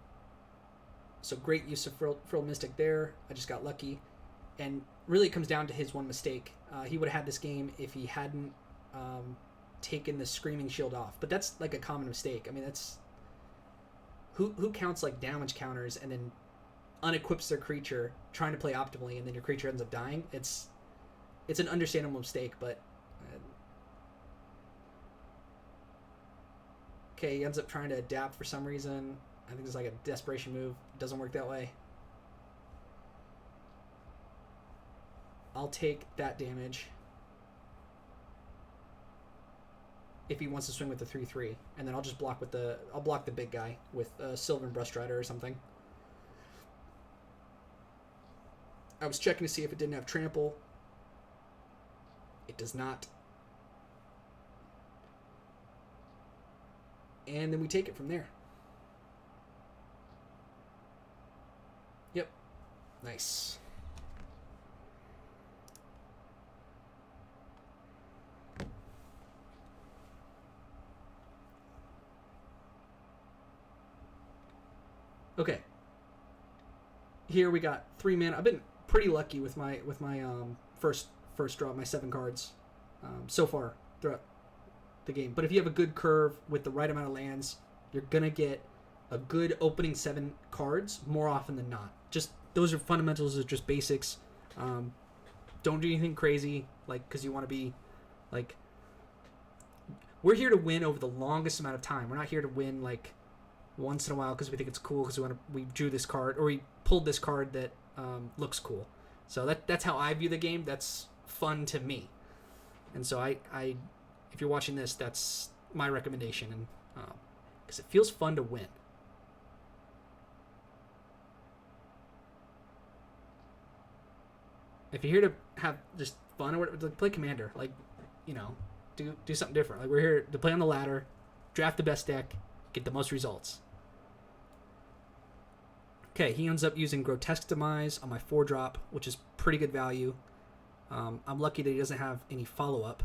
A: So great use of Frilled Mystic there. I just got lucky. And really it comes down to his one mistake. He would have had this game if he hadn't taken the Screaming Shield off. But that's like a common mistake. I mean, that's... Who counts like damage counters and then unequips their creature trying to play optimally, and then your creature ends up dying? It's an understandable mistake, but okay, he ends up trying to adapt for some reason. I think it's like a desperation move. It doesn't work that way. I'll take that damage if he wants to swing with the 3/3, and then I'll just block with I'll block the big guy with Sylvan Brustrider or something. I was checking to see if it didn't have trample. It does not. And then we take it from there. Yep. Nice. Okay. Here we got 3 mana. I've been pretty lucky with my first draw, my 7 cards so far throughout the game. But if you have a good curve with the right amount of lands, you're gonna get a good opening 7 cards more often than not. Just those are fundamentals, are just basics. Don't do anything crazy, like, because you want to be like We're here to win over the longest amount of time. We're not here to win like once in a while because we think it's cool because we drew this card or we pulled this card that looks cool. So that's how I view the game. That's fun to me. And so I if you're watching this, that's my recommendation, and because it feels fun to win. If you're here to have just fun or play Commander, like, you know, do something different. Like, we're here to play on the ladder, draft the best deck, get the most results. Okay, he ends up using Grotesque Demise on my 4-drop, which is pretty good value. I'm lucky that he doesn't have any follow-up.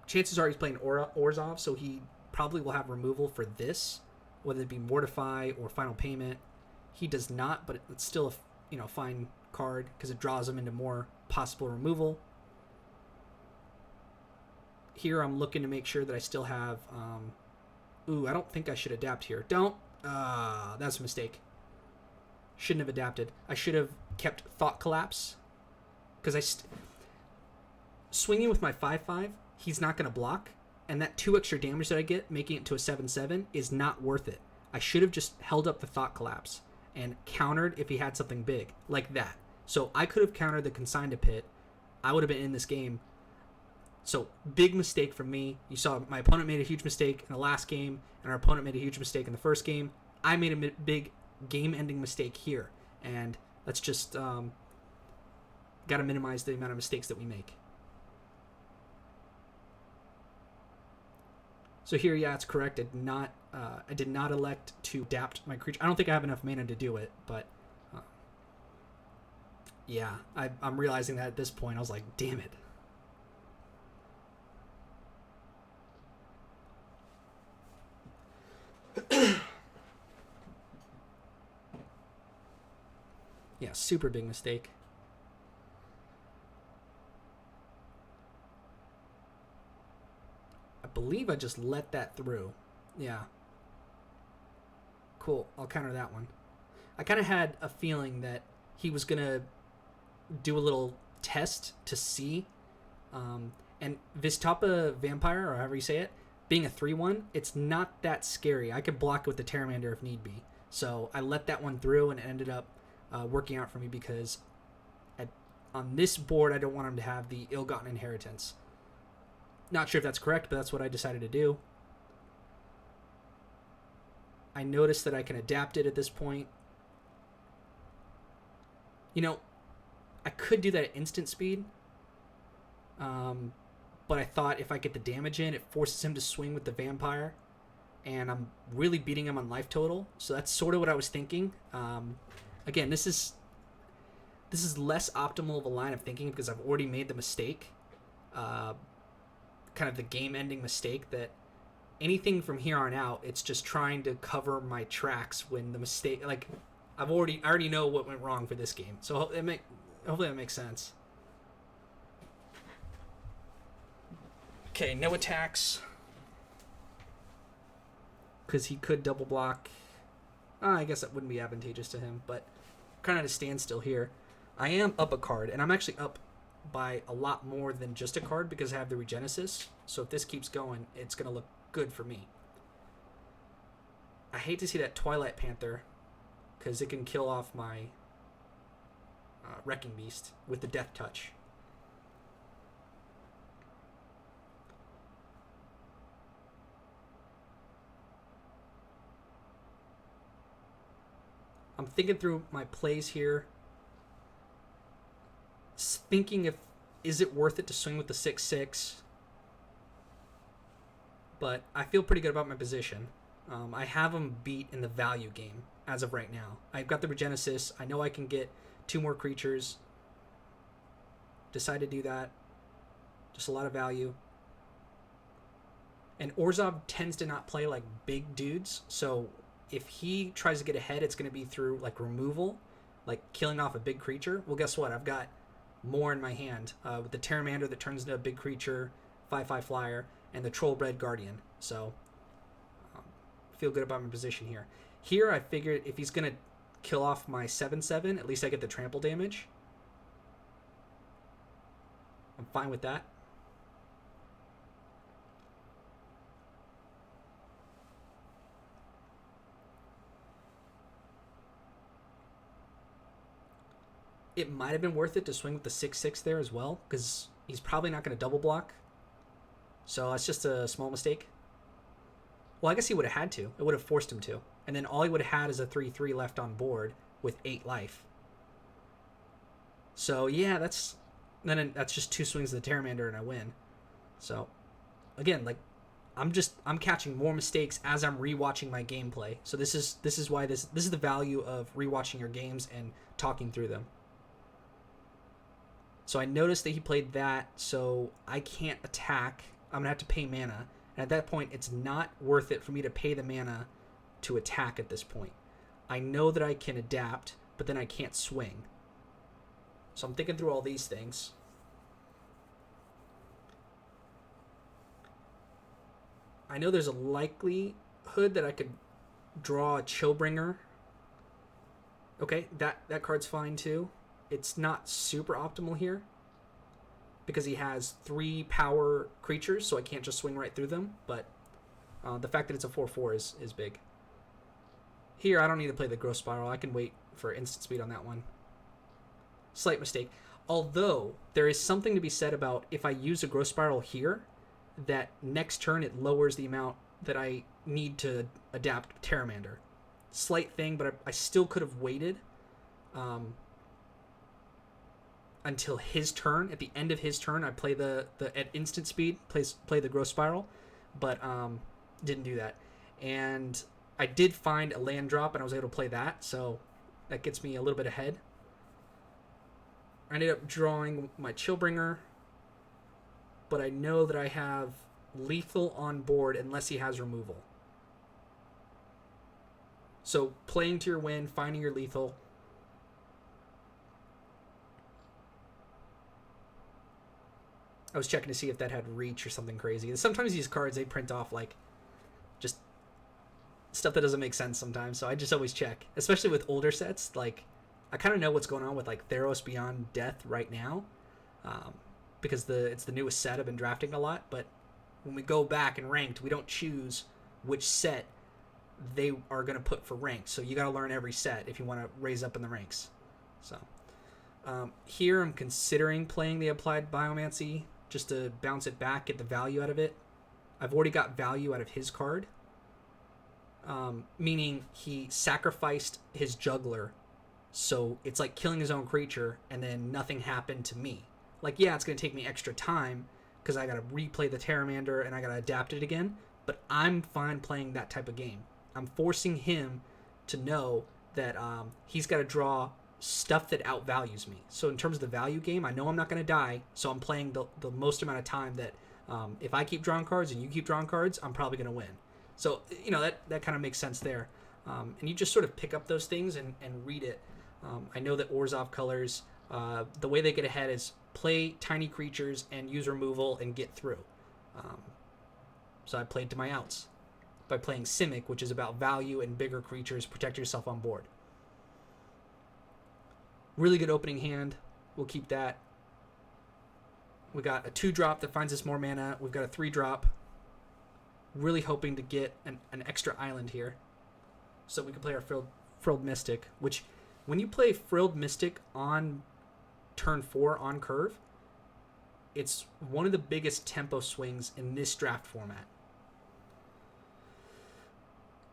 A: Chances are he's playing Orzhov, so he probably will have removal for this, whether it be Mortify or Final Payment. He does not, but it's still a fine card because it draws him into more possible removal. Here I'm looking to make sure that I still have... I don't think I should adapt here. Don't. That's a mistake. Shouldn't have adapted. I should have kept Thought Collapse. Because swinging with my 5/5, he's not going to block. And that 2 extra damage that I get, making it to a 7/7, is not worth it. I should have just held up the Thought Collapse and countered if he had something big. Like that. So I could have countered the Consign to Pit. I would have been in this game. So, big mistake from me. You saw my opponent made a huge mistake in the last game, and our opponent made a huge mistake in the first game. I made a big game-ending mistake here, and let's just got to minimize the amount of mistakes that we make. So here, yeah, it's correct. I did not elect to adapt my creature. I don't think I have enough mana to do it, but yeah, I'm realizing that at this point. I was like, damn it. Yeah, super big mistake. I believe I just let that through. Yeah. Cool. I'll counter that one. I kind of had a feeling that he was going to do a little test to see. And Vistapa Vampire, or however you say it, being a 3/1, it's not that scary. I could block it with the Pteramander if need be. So I let that one through, and it ended up working out for me because on this board, I don't want him to have the Ill-Gotten Inheritance. Not sure if that's correct, but that's what I decided to do. I noticed that I can adapt it at this point. You know, I could do that at instant speed. But I thought if I get the damage in, it forces him to swing with the Vampire. And I'm really beating him on life total. So that's sort of what I was thinking. Again, this is less optimal of a line of thinking because I've already made the mistake. Kind of the game-ending mistake that anything from here on out, it's just trying to cover my tracks when the mistake... Like, I already know what went wrong for this game. So hopefully that makes sense. Okay, no attacks. Because he could double block. I guess that wouldn't be advantageous to him, but kind of at a standstill here. I am up a card, and I'm actually up by a lot more than just a card because I have the Regenesis. So if this keeps going, it's going to look good for me. I hate to see that Twilight Panther because it can kill off my Wrecking Beast with the Death Touch. I'm thinking through my plays here. Thinking is it worth it to swing with the 6/6? But I feel pretty good about my position. I have him beat in the value game as of right now. I've got the Regenesis. I know I can get 2 more creatures. Decide to do that. Just a lot of value. And Orzhov tends to not play like big dudes, so if he tries to get ahead, it's going to be through like removal, like killing off a big creature. Well, guess what? I've got more in my hand with the Pteramander that turns into a big creature, 5/5 flyer, and the Troll-Bred Guardian. So feel good about my position here. Here, I figured if he's going to kill off my 7/7, at least I get the trample damage. I'm fine with that. it might have been worth it to swing with the 6/6 there as well, because he's probably not going to double block. So that's just a small mistake. Well, I guess he would have had to. It would have forced him to. And then all he would have had is a 3/3 left on board with 8 life. So yeah, that's just 2 swings of the Pteramander and I win. So again, like I'm catching more mistakes as I'm rewatching my gameplay. So this is why this is the value of rewatching your games and talking through them. So I noticed that he played that, so I can't attack. I'm gonna have to pay mana. And at that point, it's not worth it for me to pay the mana to attack at this point. I know that I can adapt, but then I can't swing. So I'm thinking through all these things. I know there's a likelihood that I could draw a Chillbringer. Okay, that card's fine too. It's not super optimal here because he has 3 power creatures, so I can't just swing right through them. But the fact that it's a 4/4 is big. Here, I don't need to play the Growth Spiral. I can wait for instant speed on that one. Slight mistake. Although, there is something to be said about if I use a Growth Spiral here, that next turn it lowers the amount that I need to adapt Pteramander. Slight thing, but I still could have waited until his turn. At the end of his turn, I play the at instant speed, play the Growth Spiral, but didn't do that. And I did find a land drop, and I was able to play that, so that gets me a little bit ahead. I ended up drawing my Chillbringer, but I know that I have lethal on board unless he has removal. So playing to your win, finding your lethal. I was checking to see if that had reach or something crazy. And sometimes these cards, they print off like just stuff that doesn't make sense sometimes. So I just always check, especially with older sets. Like I kind of know what's going on with like Theros Beyond Death right now, because it's the newest set. I've been drafting a lot, but when we go back and ranked, we don't choose which set they are going to put for ranked. So you got to learn every set if you want to raise up in the ranks. So here I'm considering playing the Applied Biomancy just to bounce it back, get the value out of it. I've already got value out of his card, meaning he sacrificed his Juggler, so it's like killing his own creature and then nothing happened to me. Like, yeah, it's going to take me extra time because I got to replay the Pteramander and I got to adapt it again, but I'm fine playing that type of game. I'm forcing him to know that he's got to draw stuff that outvalues me. So in terms of the value game, I know I'm not going to die, so I'm playing the most amount of time that if I keep drawing cards and you keep drawing cards, I'm probably going to win. So, you know, that kind of makes sense there. And you just sort of pick up those things and read it. I know that Orzhov colors, the way they get ahead is play tiny creatures and use removal and get through. So I played to my outs by playing Simic, which is about value and bigger creatures, protect yourself on board. Really good opening hand. We'll keep that. We got a 2-drop that finds us more mana. We've got a 3-drop. Really hoping to get an extra island here so we can play our Frilled Mystic, which when you play Frilled Mystic on turn 4 on curve, it's one of the biggest tempo swings in this draft format.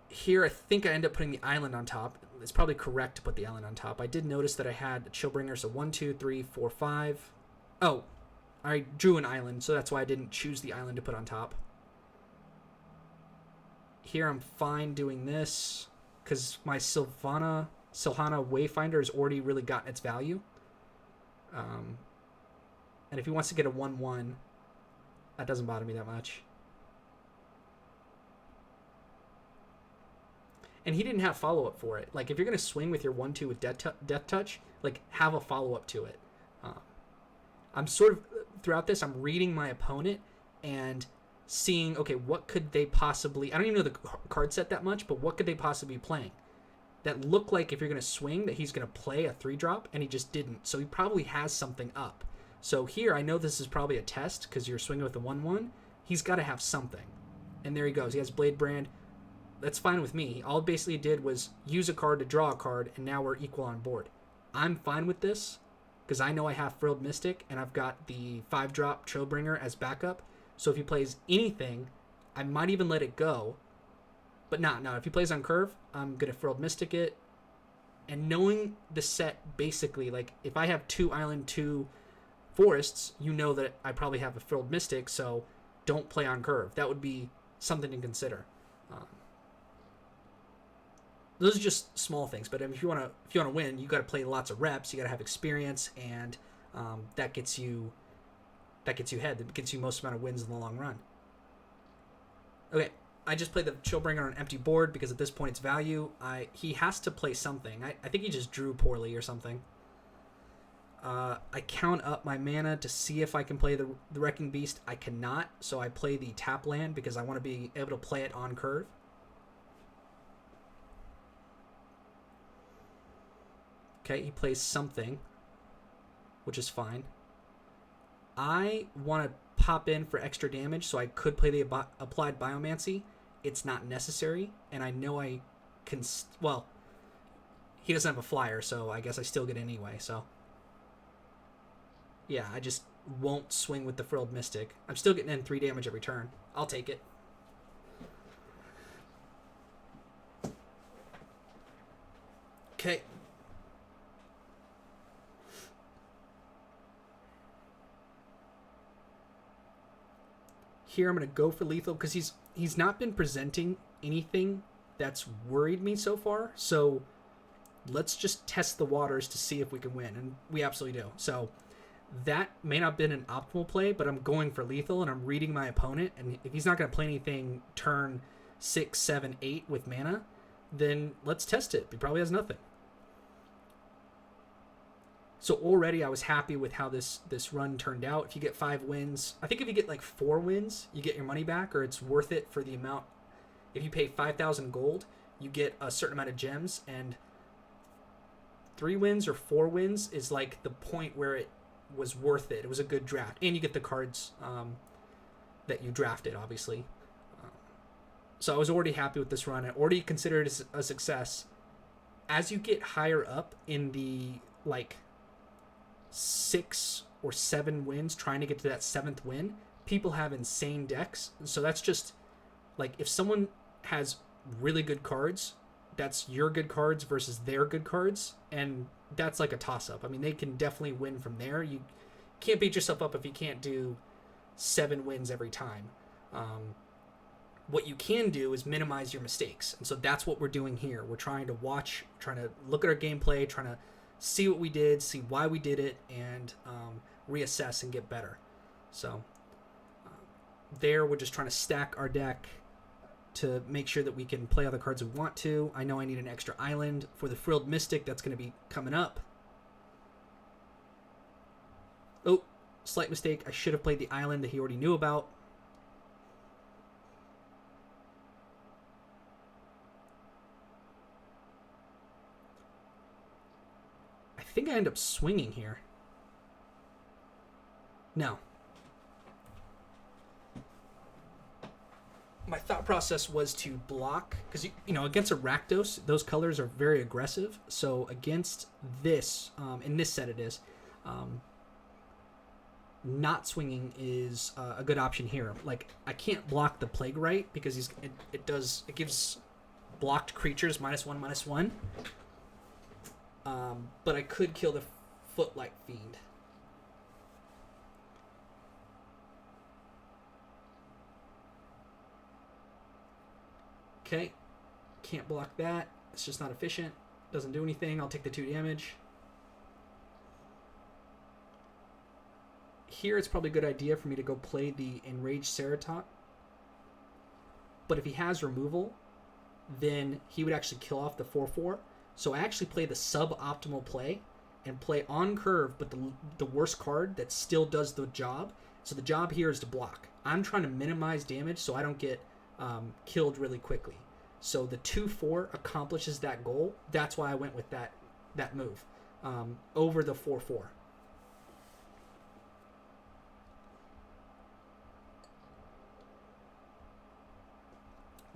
A: Here, I think I end up putting the island on top. It's probably correct to put the island on top. I did notice that I had a Chillbringer, so 1, 2, 3, 4, 5. Oh, I drew an island, so that's why I didn't choose the island to put on top. Here, I'm fine doing this because my Silhana Wayfinder has already really gotten its value. And if he wants to get a 1/1, that doesn't bother me that much. And he didn't have follow-up for it. Like, if you're going to swing with your 1/2 with Death Touch, like, have a follow-up to it. I'm sort of, throughout this, I'm reading my opponent and seeing, okay, what could they possibly... I don't even know the card set that much, but what could they possibly be playing? That look like if you're going to swing, that he's going to play a 3-drop, and he just didn't. So he probably has something up. So here, I know this is probably a test, because you're swinging with the 1/1. He's got to have something. And there he goes. He has Blade Brand. That's fine with me. All it basically did was use a card to draw a card, and now we're equal on board. I'm fine with this. because I know I have Frilled Mystic and I've got the 5-drop Trailbringer as backup. So if he plays anything, I might even let it go. But no, if he plays on curve, I'm going to Frilled Mystic it. And knowing the set basically, like if I have 2 island, 2 forests, you know that I probably have a Frilled Mystic, so don't play on curve. That would be something to consider. Those are just small things, but if you want to win, you got to play lots of reps. You got to have experience, and that gets you ahead. That gets you most amount of wins in the long run. Okay, I just played the Chillbringer on an empty board because at this point it's value. He has to play something. I think he just drew poorly or something. I count up my mana to see if I can play the Wrecking Beast. I cannot, so I play the tap land because I want to be able to play it on curve. Okay, he plays something, which is fine. I want to pop in for extra damage, so I could play the Applied Biomancy. It's not necessary, and I know I can... Well, he doesn't have a flyer, so I guess I still get anyway, so... Yeah, I just won't swing with the Frilled Mystic. I'm still getting in 3 damage every turn. I'll take it. Okay. Here I'm going to go for lethal because he's not been presenting anything that's worried me so far. So let's just test the waters to see if we can win. And we absolutely do. So that may not have been an optimal play, but I'm going for lethal and I'm reading my opponent. And if he's not going to play anything turn 6, 7, 8 with mana, then let's test it. He probably has nothing. So already I was happy with how this run turned out. If you get 5 wins, I think if you get like 4 wins, you get your money back, or it's worth it for the amount. If you pay 5,000 gold, you get a certain amount of gems, and 3 wins or 4 wins is like the point where it was worth it. It was a good draft, and you get the cards that you drafted, obviously. So I was already happy with this run. I already considered it a success. As you get higher up in the like 6 or 7 wins, trying to get to that 7th win, people have insane decks. So that's just like, if someone has really good cards, that's your good cards versus their good cards, and that's like a toss-up. I mean, they can definitely win from there. You can't beat yourself up if you can't do 7 wins every time. What you can do is minimize your mistakes, and so that's what we're doing here. We're trying to watch, trying to look at our gameplay, trying to see what we did, see why we did it, and reassess and get better. So there, we're just trying to stack our deck to make sure that we can play all the cards we want to. I know I need an extra island for the Frilled Mystic. That's going to be coming up. Oh, slight mistake. I should have played the island that he already knew about. I think I end up swinging here. No. My thought process was to block, because you know, against a Rakdos, those colors are very aggressive. So against this, in this set it is, not swinging is a good option here. Like, I can't block the Plague Rite because it gives blocked creatures -1/-1. But I could kill the Footlight Fiend. Okay, can't block that. It's just not efficient. Doesn't do anything. I'll take the 2 damage. Here, it's probably a good idea for me to go play the Enraged Ceratot. But if he has removal, then he would actually kill off the 4/4. So I actually play the suboptimal play and play on curve, but the worst card that still does the job. So the job here is to block. I'm trying to minimize damage so I don't get killed really quickly. So the 2/4 accomplishes that goal. That's why I went with that move over the 4/4.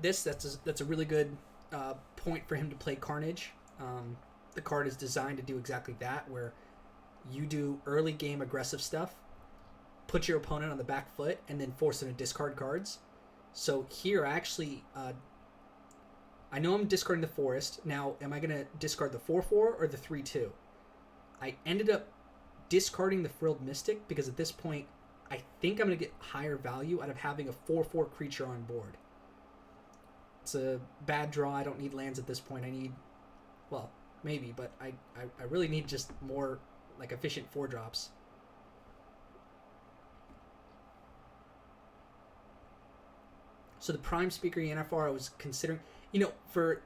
A: That's a really good point for him to play Carnage. The card is designed to do exactly that, where you do early game aggressive stuff, put your opponent on the back foot, and then force them to discard cards. So here, actually, I know I'm discarding the Forest. Now, am I going to discard the 4-4 or the 3-2? I ended up discarding the Frilled Mystic because at this point, I think I'm going to get higher value out of having a 4-4 creature on board. It's a bad draw. I don't need lands at this point. I need, well, maybe, but I really need just more like efficient 4-drops. So the Prime Speaker Yennefer I was considering, you know, for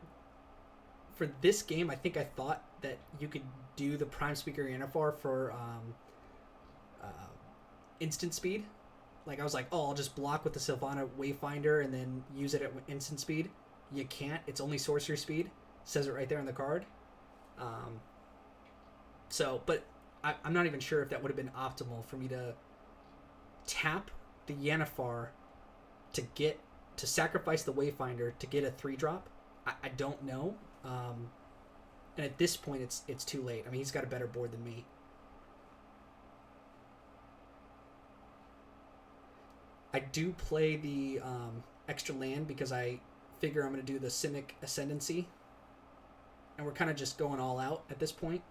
A: this game, I think I thought that you could do the Prime Speaker Yennefer for instant speed. Like, I was like, oh, I'll just block with the Sylvana Wayfinder and then use it at instant speed. You can't. It's only sorcery speed. Says it right there on the card. But I'm not even sure if that would have been optimal for me to tap the Yennefer to sacrifice the Wayfinder to get a 3-drop. I don't know. And at this point, it's too late. I mean, he's got a better board than me. I do play the extra land because I figure I'm going to do the Simic Ascendancy. And we're kind of just going all out at this point.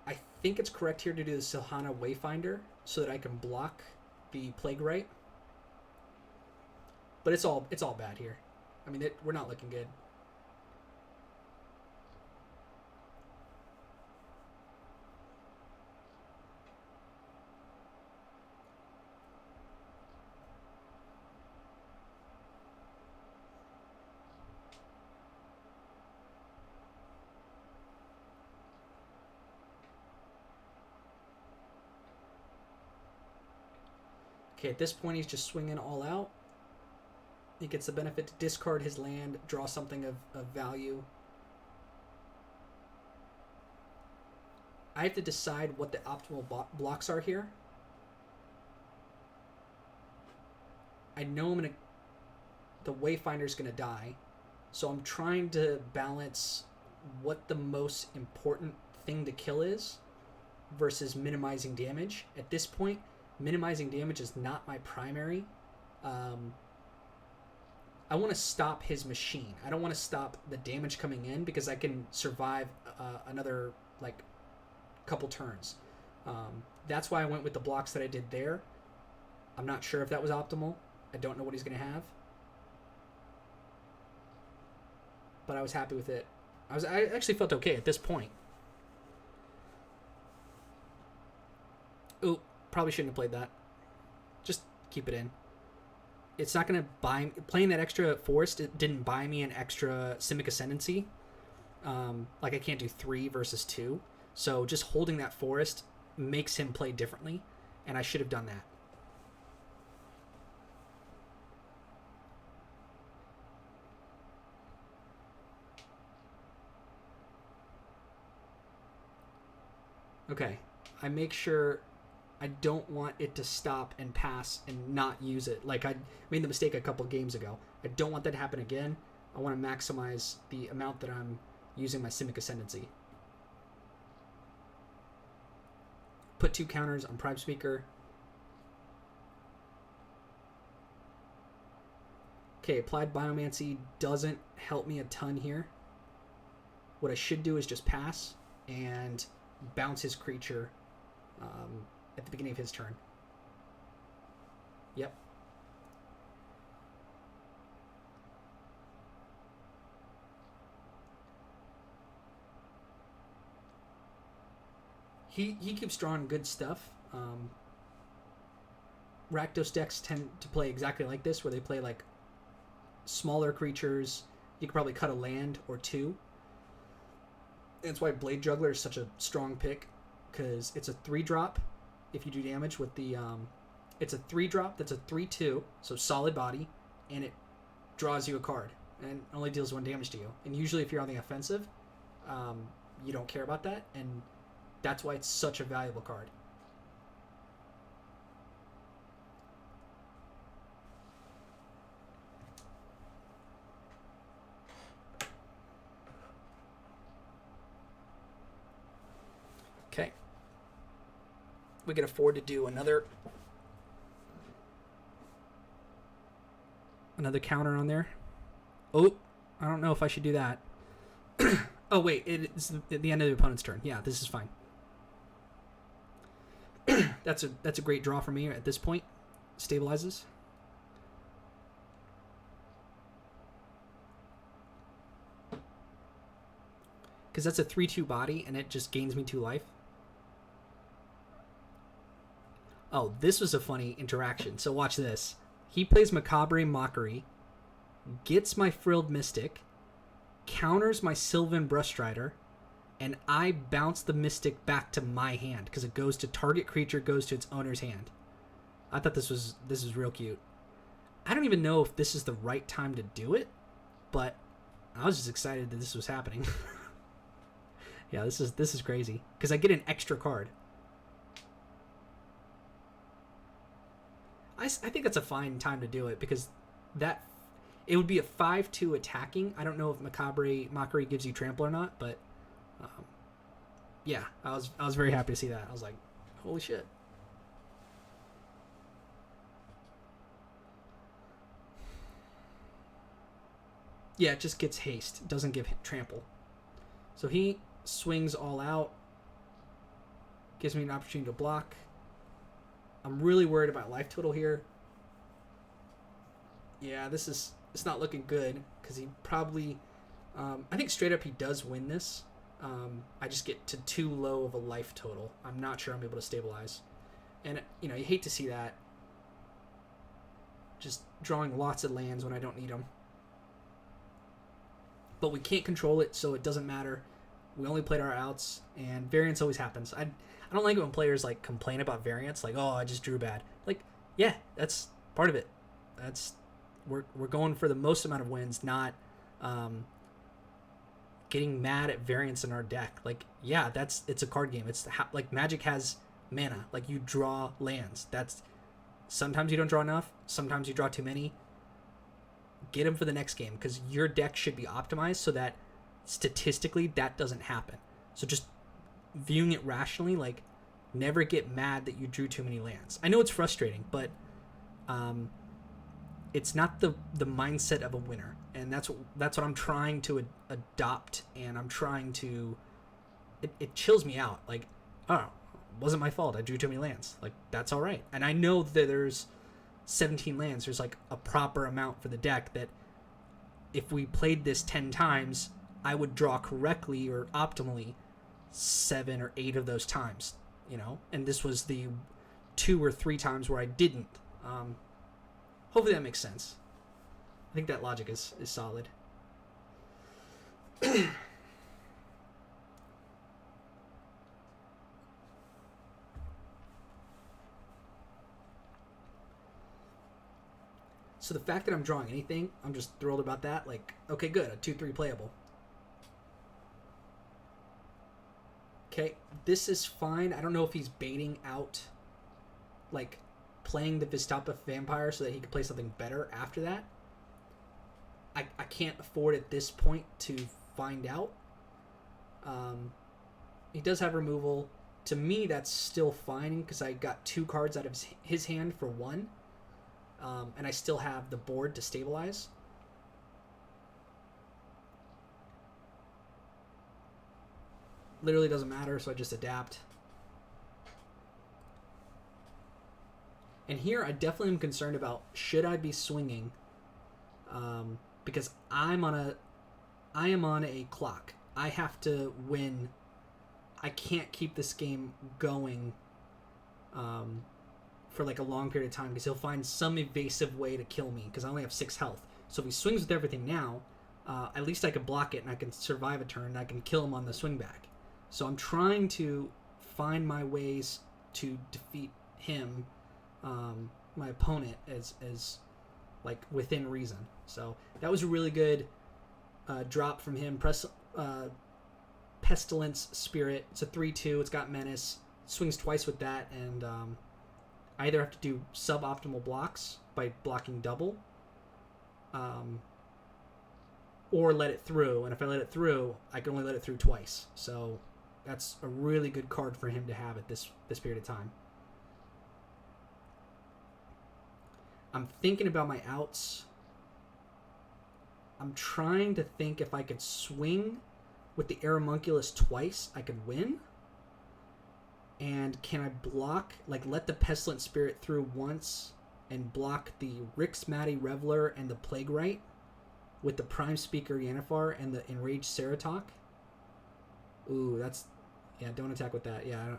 A: I think it's correct here to do the Sylvana Wayfinder so that I can block the Plague Rite. But it's all bad here. I mean, we're not looking good. Okay, at this point, he's just swinging all out. He gets the benefit to discard his land, draw something of value. I have to decide what the optimal blocks are here. I know the Wayfinder's going to die, so I'm trying to balance what the most important thing to kill is versus minimizing damage. At this point, minimizing damage is not my primary. I want to stop his machine. I don't want to stop the damage coming in because I can survive another couple turns. That's why I went with the blocks that I did there. I'm not sure if that was optimal. I don't know what he's going to have, but I was happy with it. I actually felt okay at this point. Ooh, probably shouldn't have played that. Just keep it in. It's not going to buy... Playing that extra Forest, it didn't buy me an extra Simic Ascendancy. I can't do 3 versus 2. So just holding that Forest makes him play differently, and I should have done that. Okay, I make sure I don't want it to stop and pass and not use it. Like I made the mistake a couple games ago. I don't want that to happen again. I want to maximize the amount that I'm using my Simic Ascendancy. Put 2 counters on Prime Speaker. Okay, Applied Biomancy doesn't help me a ton here. What I should do is just pass and bounce his creature at the beginning of his turn. Yep. He keeps drawing good stuff. Rakdos decks tend to play exactly like this, where they play like smaller creatures. You could probably cut a land or 2. That's why Blade Juggler is such a strong pick, because it's a 3-drop. If you do damage with the, it's a 3-drop that's a 3/2, so solid body, and it draws you a card and only deals 1 damage to you. And usually, if you're on the offensive, you don't care about that, and that's why it's such a valuable card. Okay. We can afford to do another counter on there. Oh, I don't know if I should do that. Oh, wait. It's the end of the opponent's turn. Yeah, this is fine. That's a great draw for me at this point. Stabilizes. Because that's a 3/2 body, and it just gains me 2 life. Oh, this was a funny interaction. So watch this. He plays Macabre Mockery, gets my Frilled Mystic, counters my Sylvan Brushstrider, and I bounce the Mystic back to my hand because it goes to target creature, goes to its owner's hand. I thought this was real cute. I don't even know if this is the right time to do it, but I was just excited that this was happening. Yeah, this is crazy because I get an extra card. I think that's a fine time to do it because it would be a 5/2 attacking. I don't know if Macabre Mockery gives you trample or not, but yeah, I was very happy to see that. I was like, holy shit. Yeah, it just gets haste. It doesn't give trample. So he swings all out. Gives me an opportunity to block. I'm really worried about life total here. Yeah, it's not looking good because he probably, I think straight up he does win this. I just get to too low of a life total. I'm not sure I'm able to stabilize. And, you hate to see that. Just drawing lots of lands when I don't need them. But we can't control it, so it doesn't matter. We only played our outs, and variance always happens. I don't like it when players like complain about variance, like, oh, I just drew bad. Like, yeah, that's part of it. We're going for the most amount of wins, not getting mad at variance in our deck. Like, yeah, it's a card game. It's like Magic has mana. Like, you draw lands. Sometimes you don't draw enough. Sometimes you draw too many. Get them for the next game because your deck should be optimized so that statistically that doesn't happen. So just viewing it rationally, like, never get mad that you drew too many lands. I know it's frustrating, but it's not the mindset of a winner, and that's what I'm trying to adopt, and I'm trying to. It chills me out. Like, oh, it wasn't my fault. I drew too many lands. Like, that's all right. And I know that there's 17 lands. There's like a proper amount for the deck that if we played this 10 times, I would draw correctly or optimally 7 or 8 of those times, and this was the 2 or 3 times where I didn't. Hopefully that makes sense. I think that logic is solid. So the fact that I'm drawing anything, I'm just thrilled about that. Like, okay, good, a 2/3 playable. Okay, this is fine. I don't know if he's baiting out, like, playing the Vistapa Vampire so that he could play something better after that. I can't afford at this point to find out. He does have removal. To me, that's still fine because I got 2 cards out of his hand for 1. And I still have the board to stabilize. Literally doesn't matter, so I just adapt. And here I definitely am concerned about should I be swinging, because I am on a clock. I have to win. I can't keep this game going for like a long period of time because he'll find some evasive way to kill me because I only have 6 health. So if he swings with everything now, at least I can block it and I can survive a turn and I can kill him on the swing back. So I'm trying to find my ways to defeat him, my opponent, as like within reason. So that was a really good drop from him. Pestilence Spirit. It's a 3/2. It's got Menace. Swings twice with that, and I either have to do suboptimal blocks by blocking double, or let it through. And if I let it through, I can only let it through twice. So that's a really good card for him to have at this period of time. I'm thinking about my outs. I'm trying to think if I could swing with the Aeromunculus twice, I could win. And can I block, like let the Pestilent Spirit through once and block the Rixmati Reveler and the Plague Rite with the Prime Speaker Yennefer and the Enraged Ceratok? Ooh, that's... Yeah, don't attack with that. Yeah,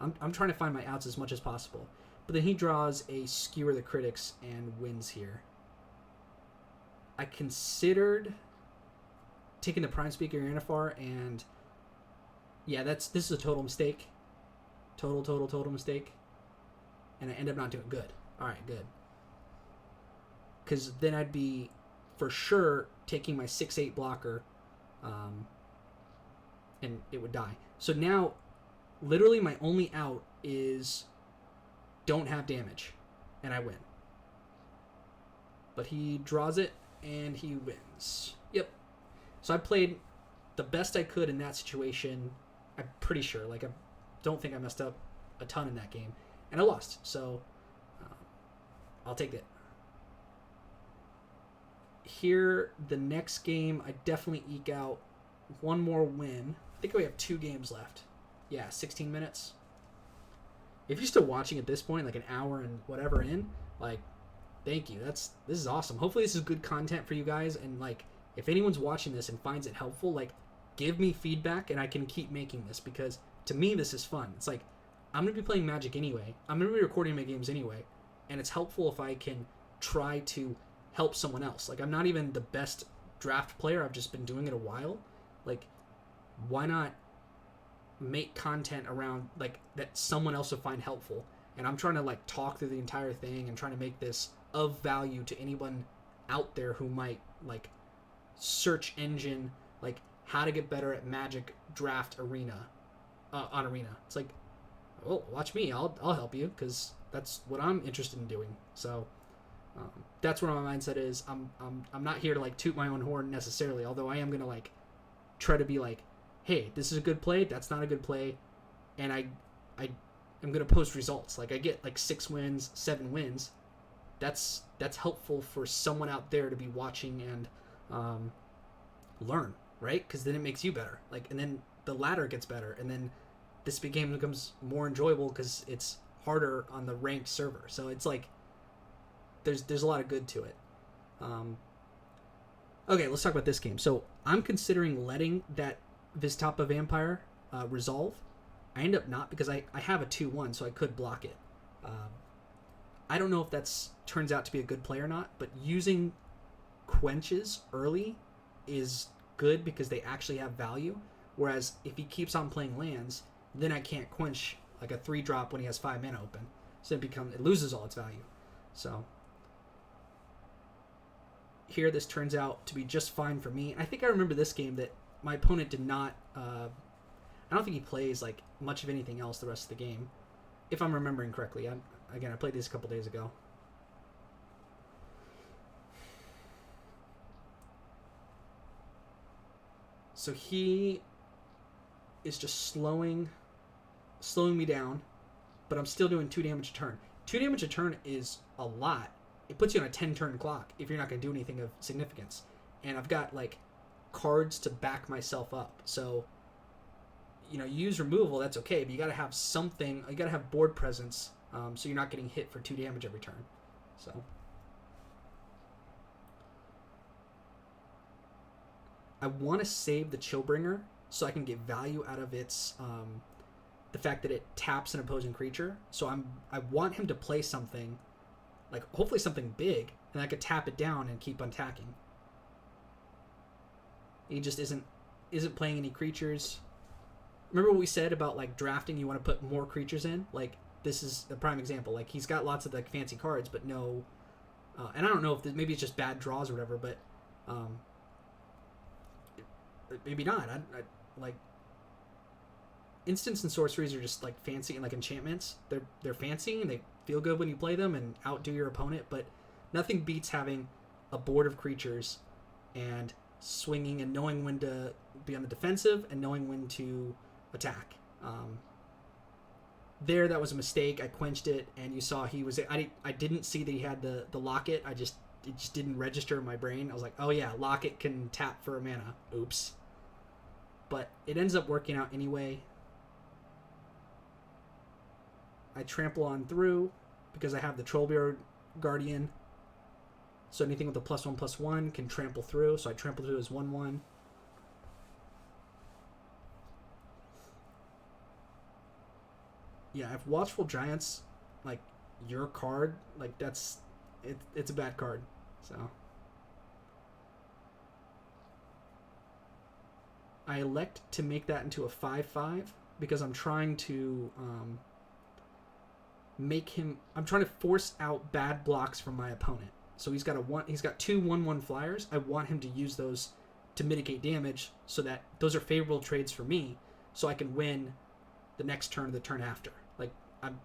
A: I'm trying to find my outs as much as possible. But then he draws a Skewer the Critics and wins here. I considered taking the Prime Speaker Yennefer, and yeah, this is a total mistake. Total mistake. And I end up not doing good. Alright, good. Because then I'd be, for sure, taking my 6/8 blocker, and it would die. So now, literally my only out is don't have damage, and I win. But he draws it, and he wins. Yep. So I played the best I could in that situation. I'm pretty sure. Like, I don't think I messed up a ton in that game. And I lost. So, I'll take it. Here, the next game, I definitely eke out one more win. I think we have 2 games left. Yeah, 16 minutes. If you're still watching at this point, like an hour and whatever in, like, thank you. This is awesome. Hopefully this is good content for you guys, and like if anyone's watching this and finds it helpful, like give me feedback and I can keep making this, because to me this is fun. It's like I'm going to be playing Magic anyway. I'm going to be recording my games anyway, and it's helpful if I can try to help someone else. Like I'm not even the best draft player. I've just been doing it a while. Like why not make content around like that someone else would find helpful? And I'm trying to like talk through the entire thing and trying to make this of value to anyone out there who might like search engine like how to get better at Magic Draft Arena on Arena. It's like, oh, watch me, I'll help you, because that's what I'm interested in doing. So that's where my mindset is. I'm not here to like toot my own horn necessarily, although I am gonna like try to be like, hey, this is a good play, that's not a good play, and I am gonna post results. Like I get like 6 wins, 7 wins. That's helpful for someone out there to be watching and learn, right? Because then it makes you better. Like, and then the ladder gets better, and then this game becomes more enjoyable because it's harder on the ranked server. So it's like there's a lot of good to it. Okay, let's talk about this game. So I'm considering letting that Vistapa Vampire resolve. I end up not, because I have a 2/1, so I could block it. I don't know if that's turns out to be a good play or not, but using quenches early is good because they actually have value. Whereas if he keeps on playing lands, then I can't quench like a 3-drop when he has 5 mana open. So it loses all its value. So here this turns out to be just fine for me. And I think I remember this game that my opponent did not... I don't think he plays like much of anything else the rest of the game, if I'm remembering correctly. I played this a couple days ago. So he is just slowing me down, but I'm still doing 2 damage a turn. 2 damage a turn is a lot. It puts you on a 10-turn clock if you're not going to do anything of significance. And I've got like cards to back myself up. So, you use removal, that's okay, but you got to have something. You got to have board presence, so you're not getting hit for 2 damage every turn. So I want to save the Chillbringer so I can get value out of its the fact that it taps an opposing creature. So I want him to play something, like hopefully something big, and I could tap it down and keep attacking. He just isn't playing any creatures. Remember what we said about like drafting? You want to put more creatures in. Like this is a prime example. Like he's got lots of like fancy cards, but no. And I don't know if maybe it's just bad draws or whatever, but maybe not. I like instants and sorceries are just like fancy, and like enchantments. They're fancy and they feel good when you play them and outdo your opponent. But nothing beats having a board of creatures and swinging and knowing when to be on the defensive and knowing when to attack. That was a mistake. I quenched it, and you saw he was. I didn't see that he had the locket. It just didn't register in my brain. I was like, oh yeah, locket can tap for a mana. Oops. But it ends up working out anyway. I trample on through because I have the Trollbeard Guardian. So anything with a +1/+1 can trample through. So I trample through as 1/1. Yeah, if Watchful Giants, like, your card, like, it's a bad card. So I elect to make that into a 5/5 because I'm trying to I'm trying to force out bad blocks from my opponent. So he's got two 1/1 flyers. I want him to use those to mitigate damage so that those are favorable trades for me, so I can win the next turn or the turn after. Like,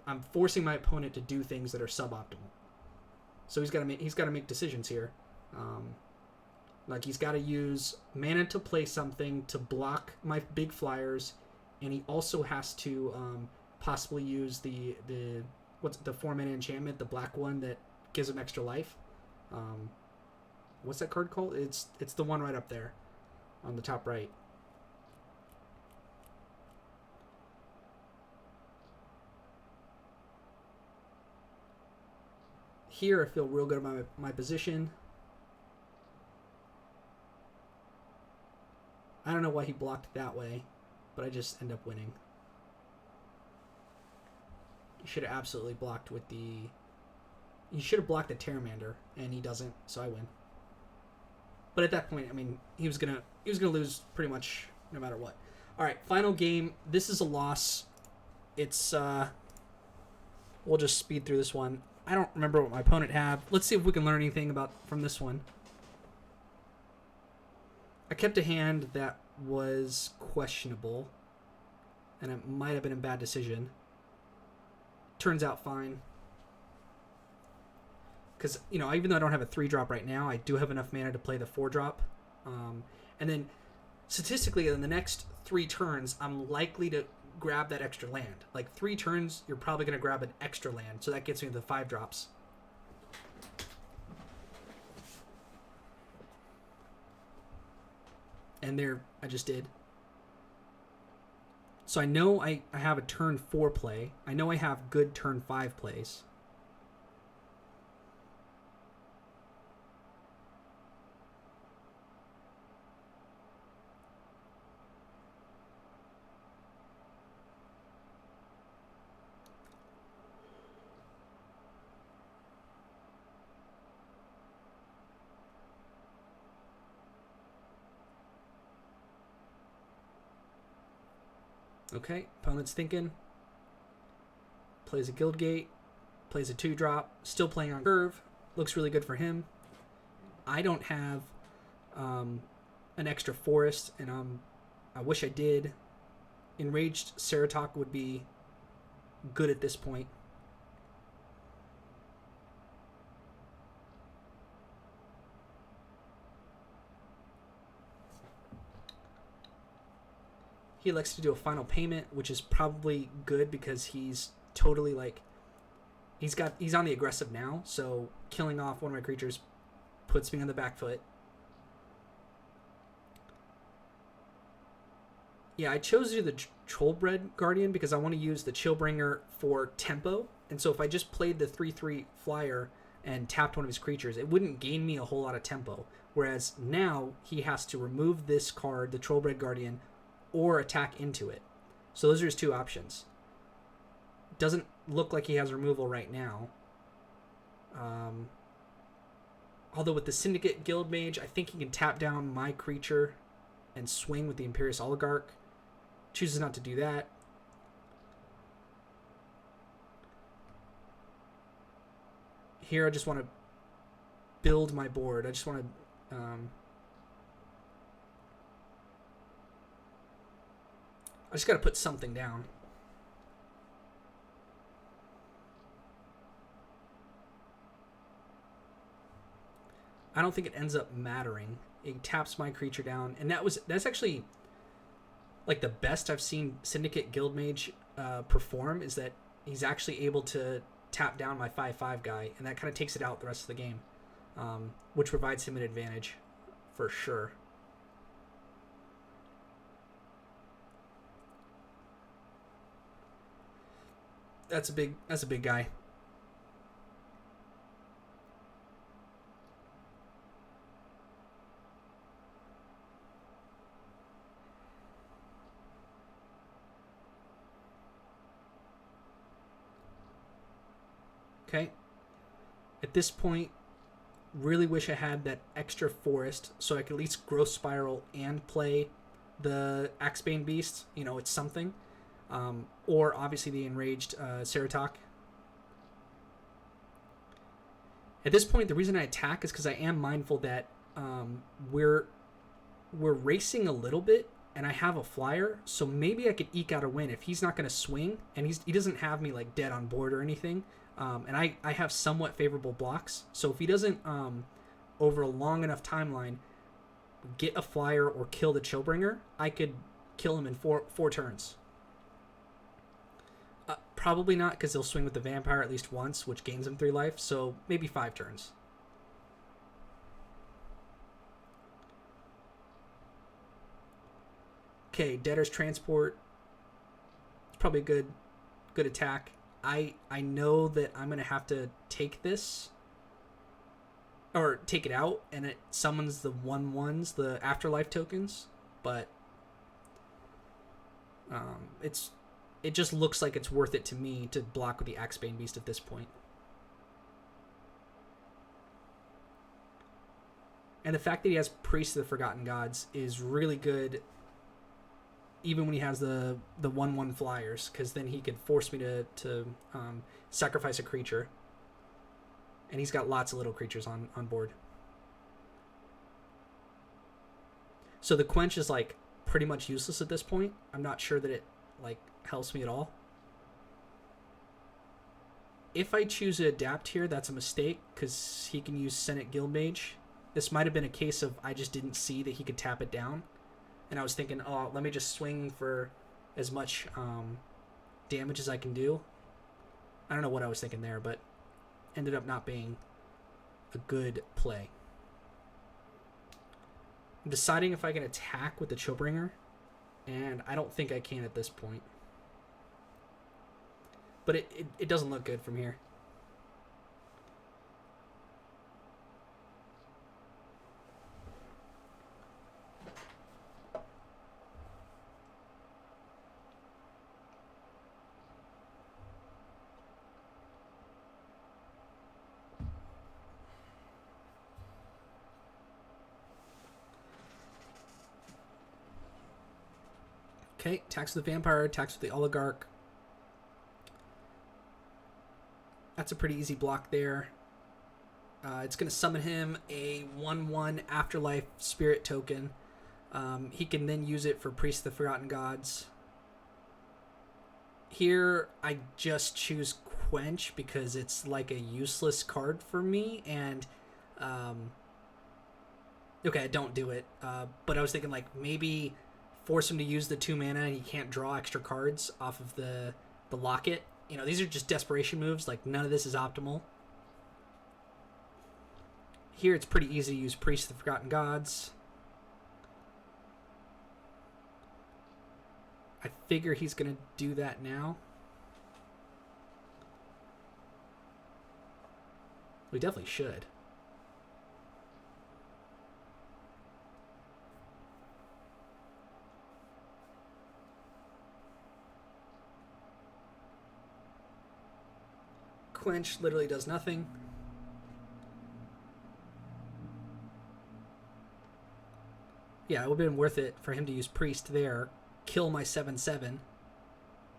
A: I'm forcing my opponent to do things that are suboptimal. So he's got to make decisions here. Like, he's got to use mana to play something to block my big flyers, and he also has to possibly use the 4-mana enchantment, the black one that gives him extra life. What's that card called? It's the one right up there on the top right. Here I feel real good about my position. I don't know why he blocked that way, but I just end up winning. He should have absolutely blocked with the... He should have blocked the Pteramander, and he doesn't, so I win. But at that point, I mean, he was gonna lose pretty much no matter what. All right, final game. This is a loss. It's we'll just speed through this one. I don't remember what my opponent had. Let's see if we can learn anything from this one. I kept a hand that was questionable, and it might have been a bad decision. Turns out fine. Because, even though I don't have a 3-drop right now, I do have enough mana to play the 4-drop. And then, statistically, in the next 3 turns, I'm likely to grab that extra land. Like, 3 turns, you're probably going to grab an extra land, so that gets me the 5 drops. And there, I just did. So I know I have a turn 4 play. I know I have good turn 5 plays. Okay, opponent's thinking. Plays a Guildgate. Plays a 2-drop. Still playing on curve. Looks really good for him. I don't have an extra forest, and I wish I did. Enraged Ceratok would be good at this point. He elects to do a final payment, which is probably good because he's totally he's on the aggressive now, so killing off one of my creatures puts me on the back foot. Yeah, I chose to do the Trollbeard Guardian because I want to use the Chillbringer for tempo, and so if I just played the 3/3 flyer and tapped one of his creatures, it wouldn't gain me a whole lot of tempo. Whereas now he has to remove this card, the Trollbeard Guardian, or attack into it. So those are his 2 options. Doesn't look like he has removal right now. Although with the Syndicate Guildmage, I think he can tap down my creature and swing with the Imperious Oligarch. Chooses not to do that. Here I just want to build my board. I just want to... I just got to put something down. I don't think it ends up mattering It taps my creature down, and that's actually like the best I've seen Syndicate Guildmage perform, is that he's actually able to tap down my 5/5 guy, and that kind of takes it out the rest of the game, which provides him an advantage for sure. That's a big guy. Okay. At this point, really wish I had that extra forest so I could at least Growth Spiral and play the Axebane Beast. You know, it's something. Or obviously the Enraged Ceratok. At this point, the reason I attack is because I am mindful that we're racing a little bit, and I have a flyer, so maybe I could eke out a win if he's not going to swing, and he doesn't have me like dead on board or anything. And I have somewhat favorable blocks, so if he doesn't over a long enough timeline get a flyer or kill the Chillbringer, I could kill him in four turns. Probably not, because he'll swing with the Vampire at least once, which gains him 3 life, so maybe 5 turns. Okay, Debtor's Transport. It's probably a good attack. I know that I'm going to have to take this, or take it out, and it summons the 1/1s, the Afterlife tokens, but it just looks like it's worth it to me to block with the Axebane Beast at this point. And the fact that he has Priest of the Forgotten Gods is really good, even when he has the 1/1 flyers, because then he could force me to sacrifice a creature. And he's got lots of little creatures on board. So the Quench is like pretty much useless at this point. I'm not sure that it like helps me at all. If I choose to adapt here, that's a mistake, because he can use Senate Guildmage. This might have been a case of I just didn't see that he could tap it down. And I was thinking, oh, let me just swing for as much damage as I can do. I don't know what I was thinking there, but ended up not being a good play. I'm deciding if I can attack with the Chillbringer, and I don't think I can at this point. But it doesn't look good from here. Okay, attacks with the Vampire, attacks with the Oligarch. That's a pretty easy block there. It's going to summon him a 1/1 Afterlife Spirit token. He can then use it for Priest of the Forgotten Gods. Here, I just choose Quench because it's like a useless card for me, and okay, I don't do it. But I was thinking like maybe force him to use the 2 mana and he can't draw extra cards off of the locket. You know, these are just desperation moves. Like, none of this is optimal. Here, it's pretty easy to use Priest of the Forgotten Gods. I figure he's going to do that now. We definitely should. Quench literally does nothing. Yeah, it would have been worth it for him to use Priest there, kill my 7/7, and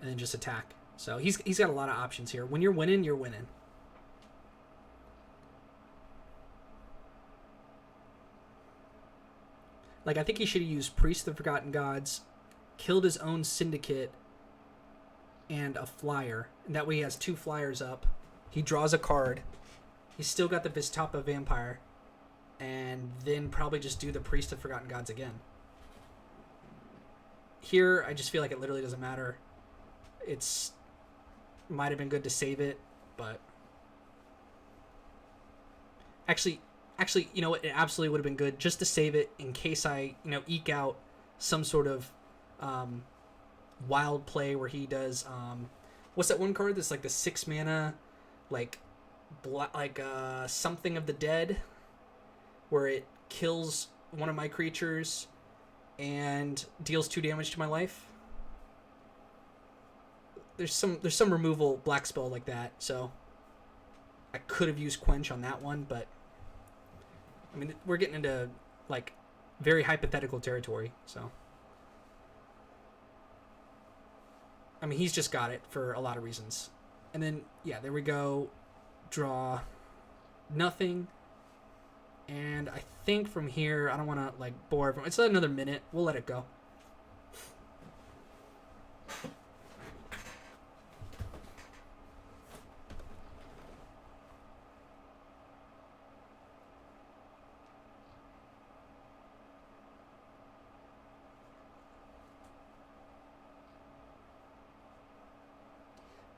A: then just attack. So he's got a lot of options here. When you're winning, you're winning. Like, I think he should have used Priest of the Forgotten Gods, killed his own Syndicate, and a flyer. And that way he has 2 flyers up. He draws a card. He's still got the Vistapa Vampire. and then probably just do the Priest of Forgotten Gods again. Here, I just feel like it literally doesn't matter. It's might have been good to save it, but actually, you know what? It absolutely would have been good just to save it in case I, eke out some sort of wild play where he does what's that one card that's like the 6 mana, like something of the dead, where it kills one of my creatures and deals 2 damage to my life. There's some removal black spell like that, so I could have used Quench on that one, but I mean, we're getting into like very hypothetical territory, so I mean, he's just got it for a lot of reasons. And then yeah, there we go. Draw nothing. And I think from here, I don't want to like bore everyone. It's another minute. We'll let it go.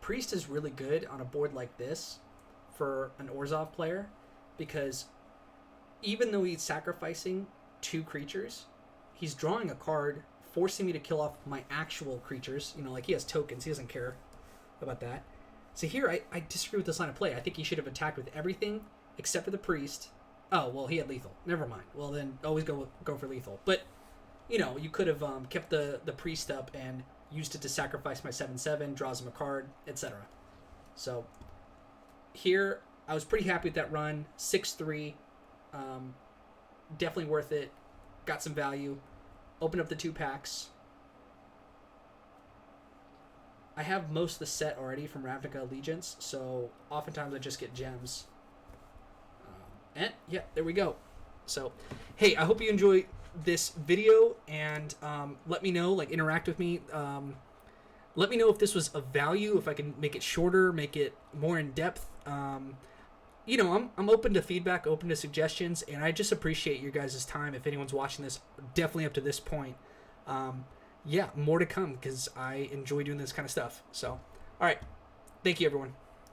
A: Priest is really good on a board like this for an Orzhov player, because even though he's sacrificing 2 creatures, he's drawing a card, forcing me to kill off my actual creatures. Like he has tokens. He doesn't care about that. So here, I disagree with this line of play. I think he should have attacked with everything except for the Priest. Oh, well, he had lethal. Never mind. Well, then always go for lethal. But, you could have kept the Priest up and used it to sacrifice my 7/7, draws him a card, etc. So here, I was pretty happy with that run. 6-3. Definitely worth it. Got some value. Opened up the 2 packs. I have most of the set already from Ravnica Allegiance, so oftentimes I just get gems. And yeah, there we go. So, hey, I hope you enjoy this video, and let me know, like, interact with me. Let me know if this was of value, if I can make it shorter, make it more in depth. I'm open to feedback, open to suggestions, and I just appreciate your guys' time. If anyone's watching this, definitely up to this point. Yeah, more to come, because I enjoy doing this kind of stuff. So, all right. Thank you, everyone.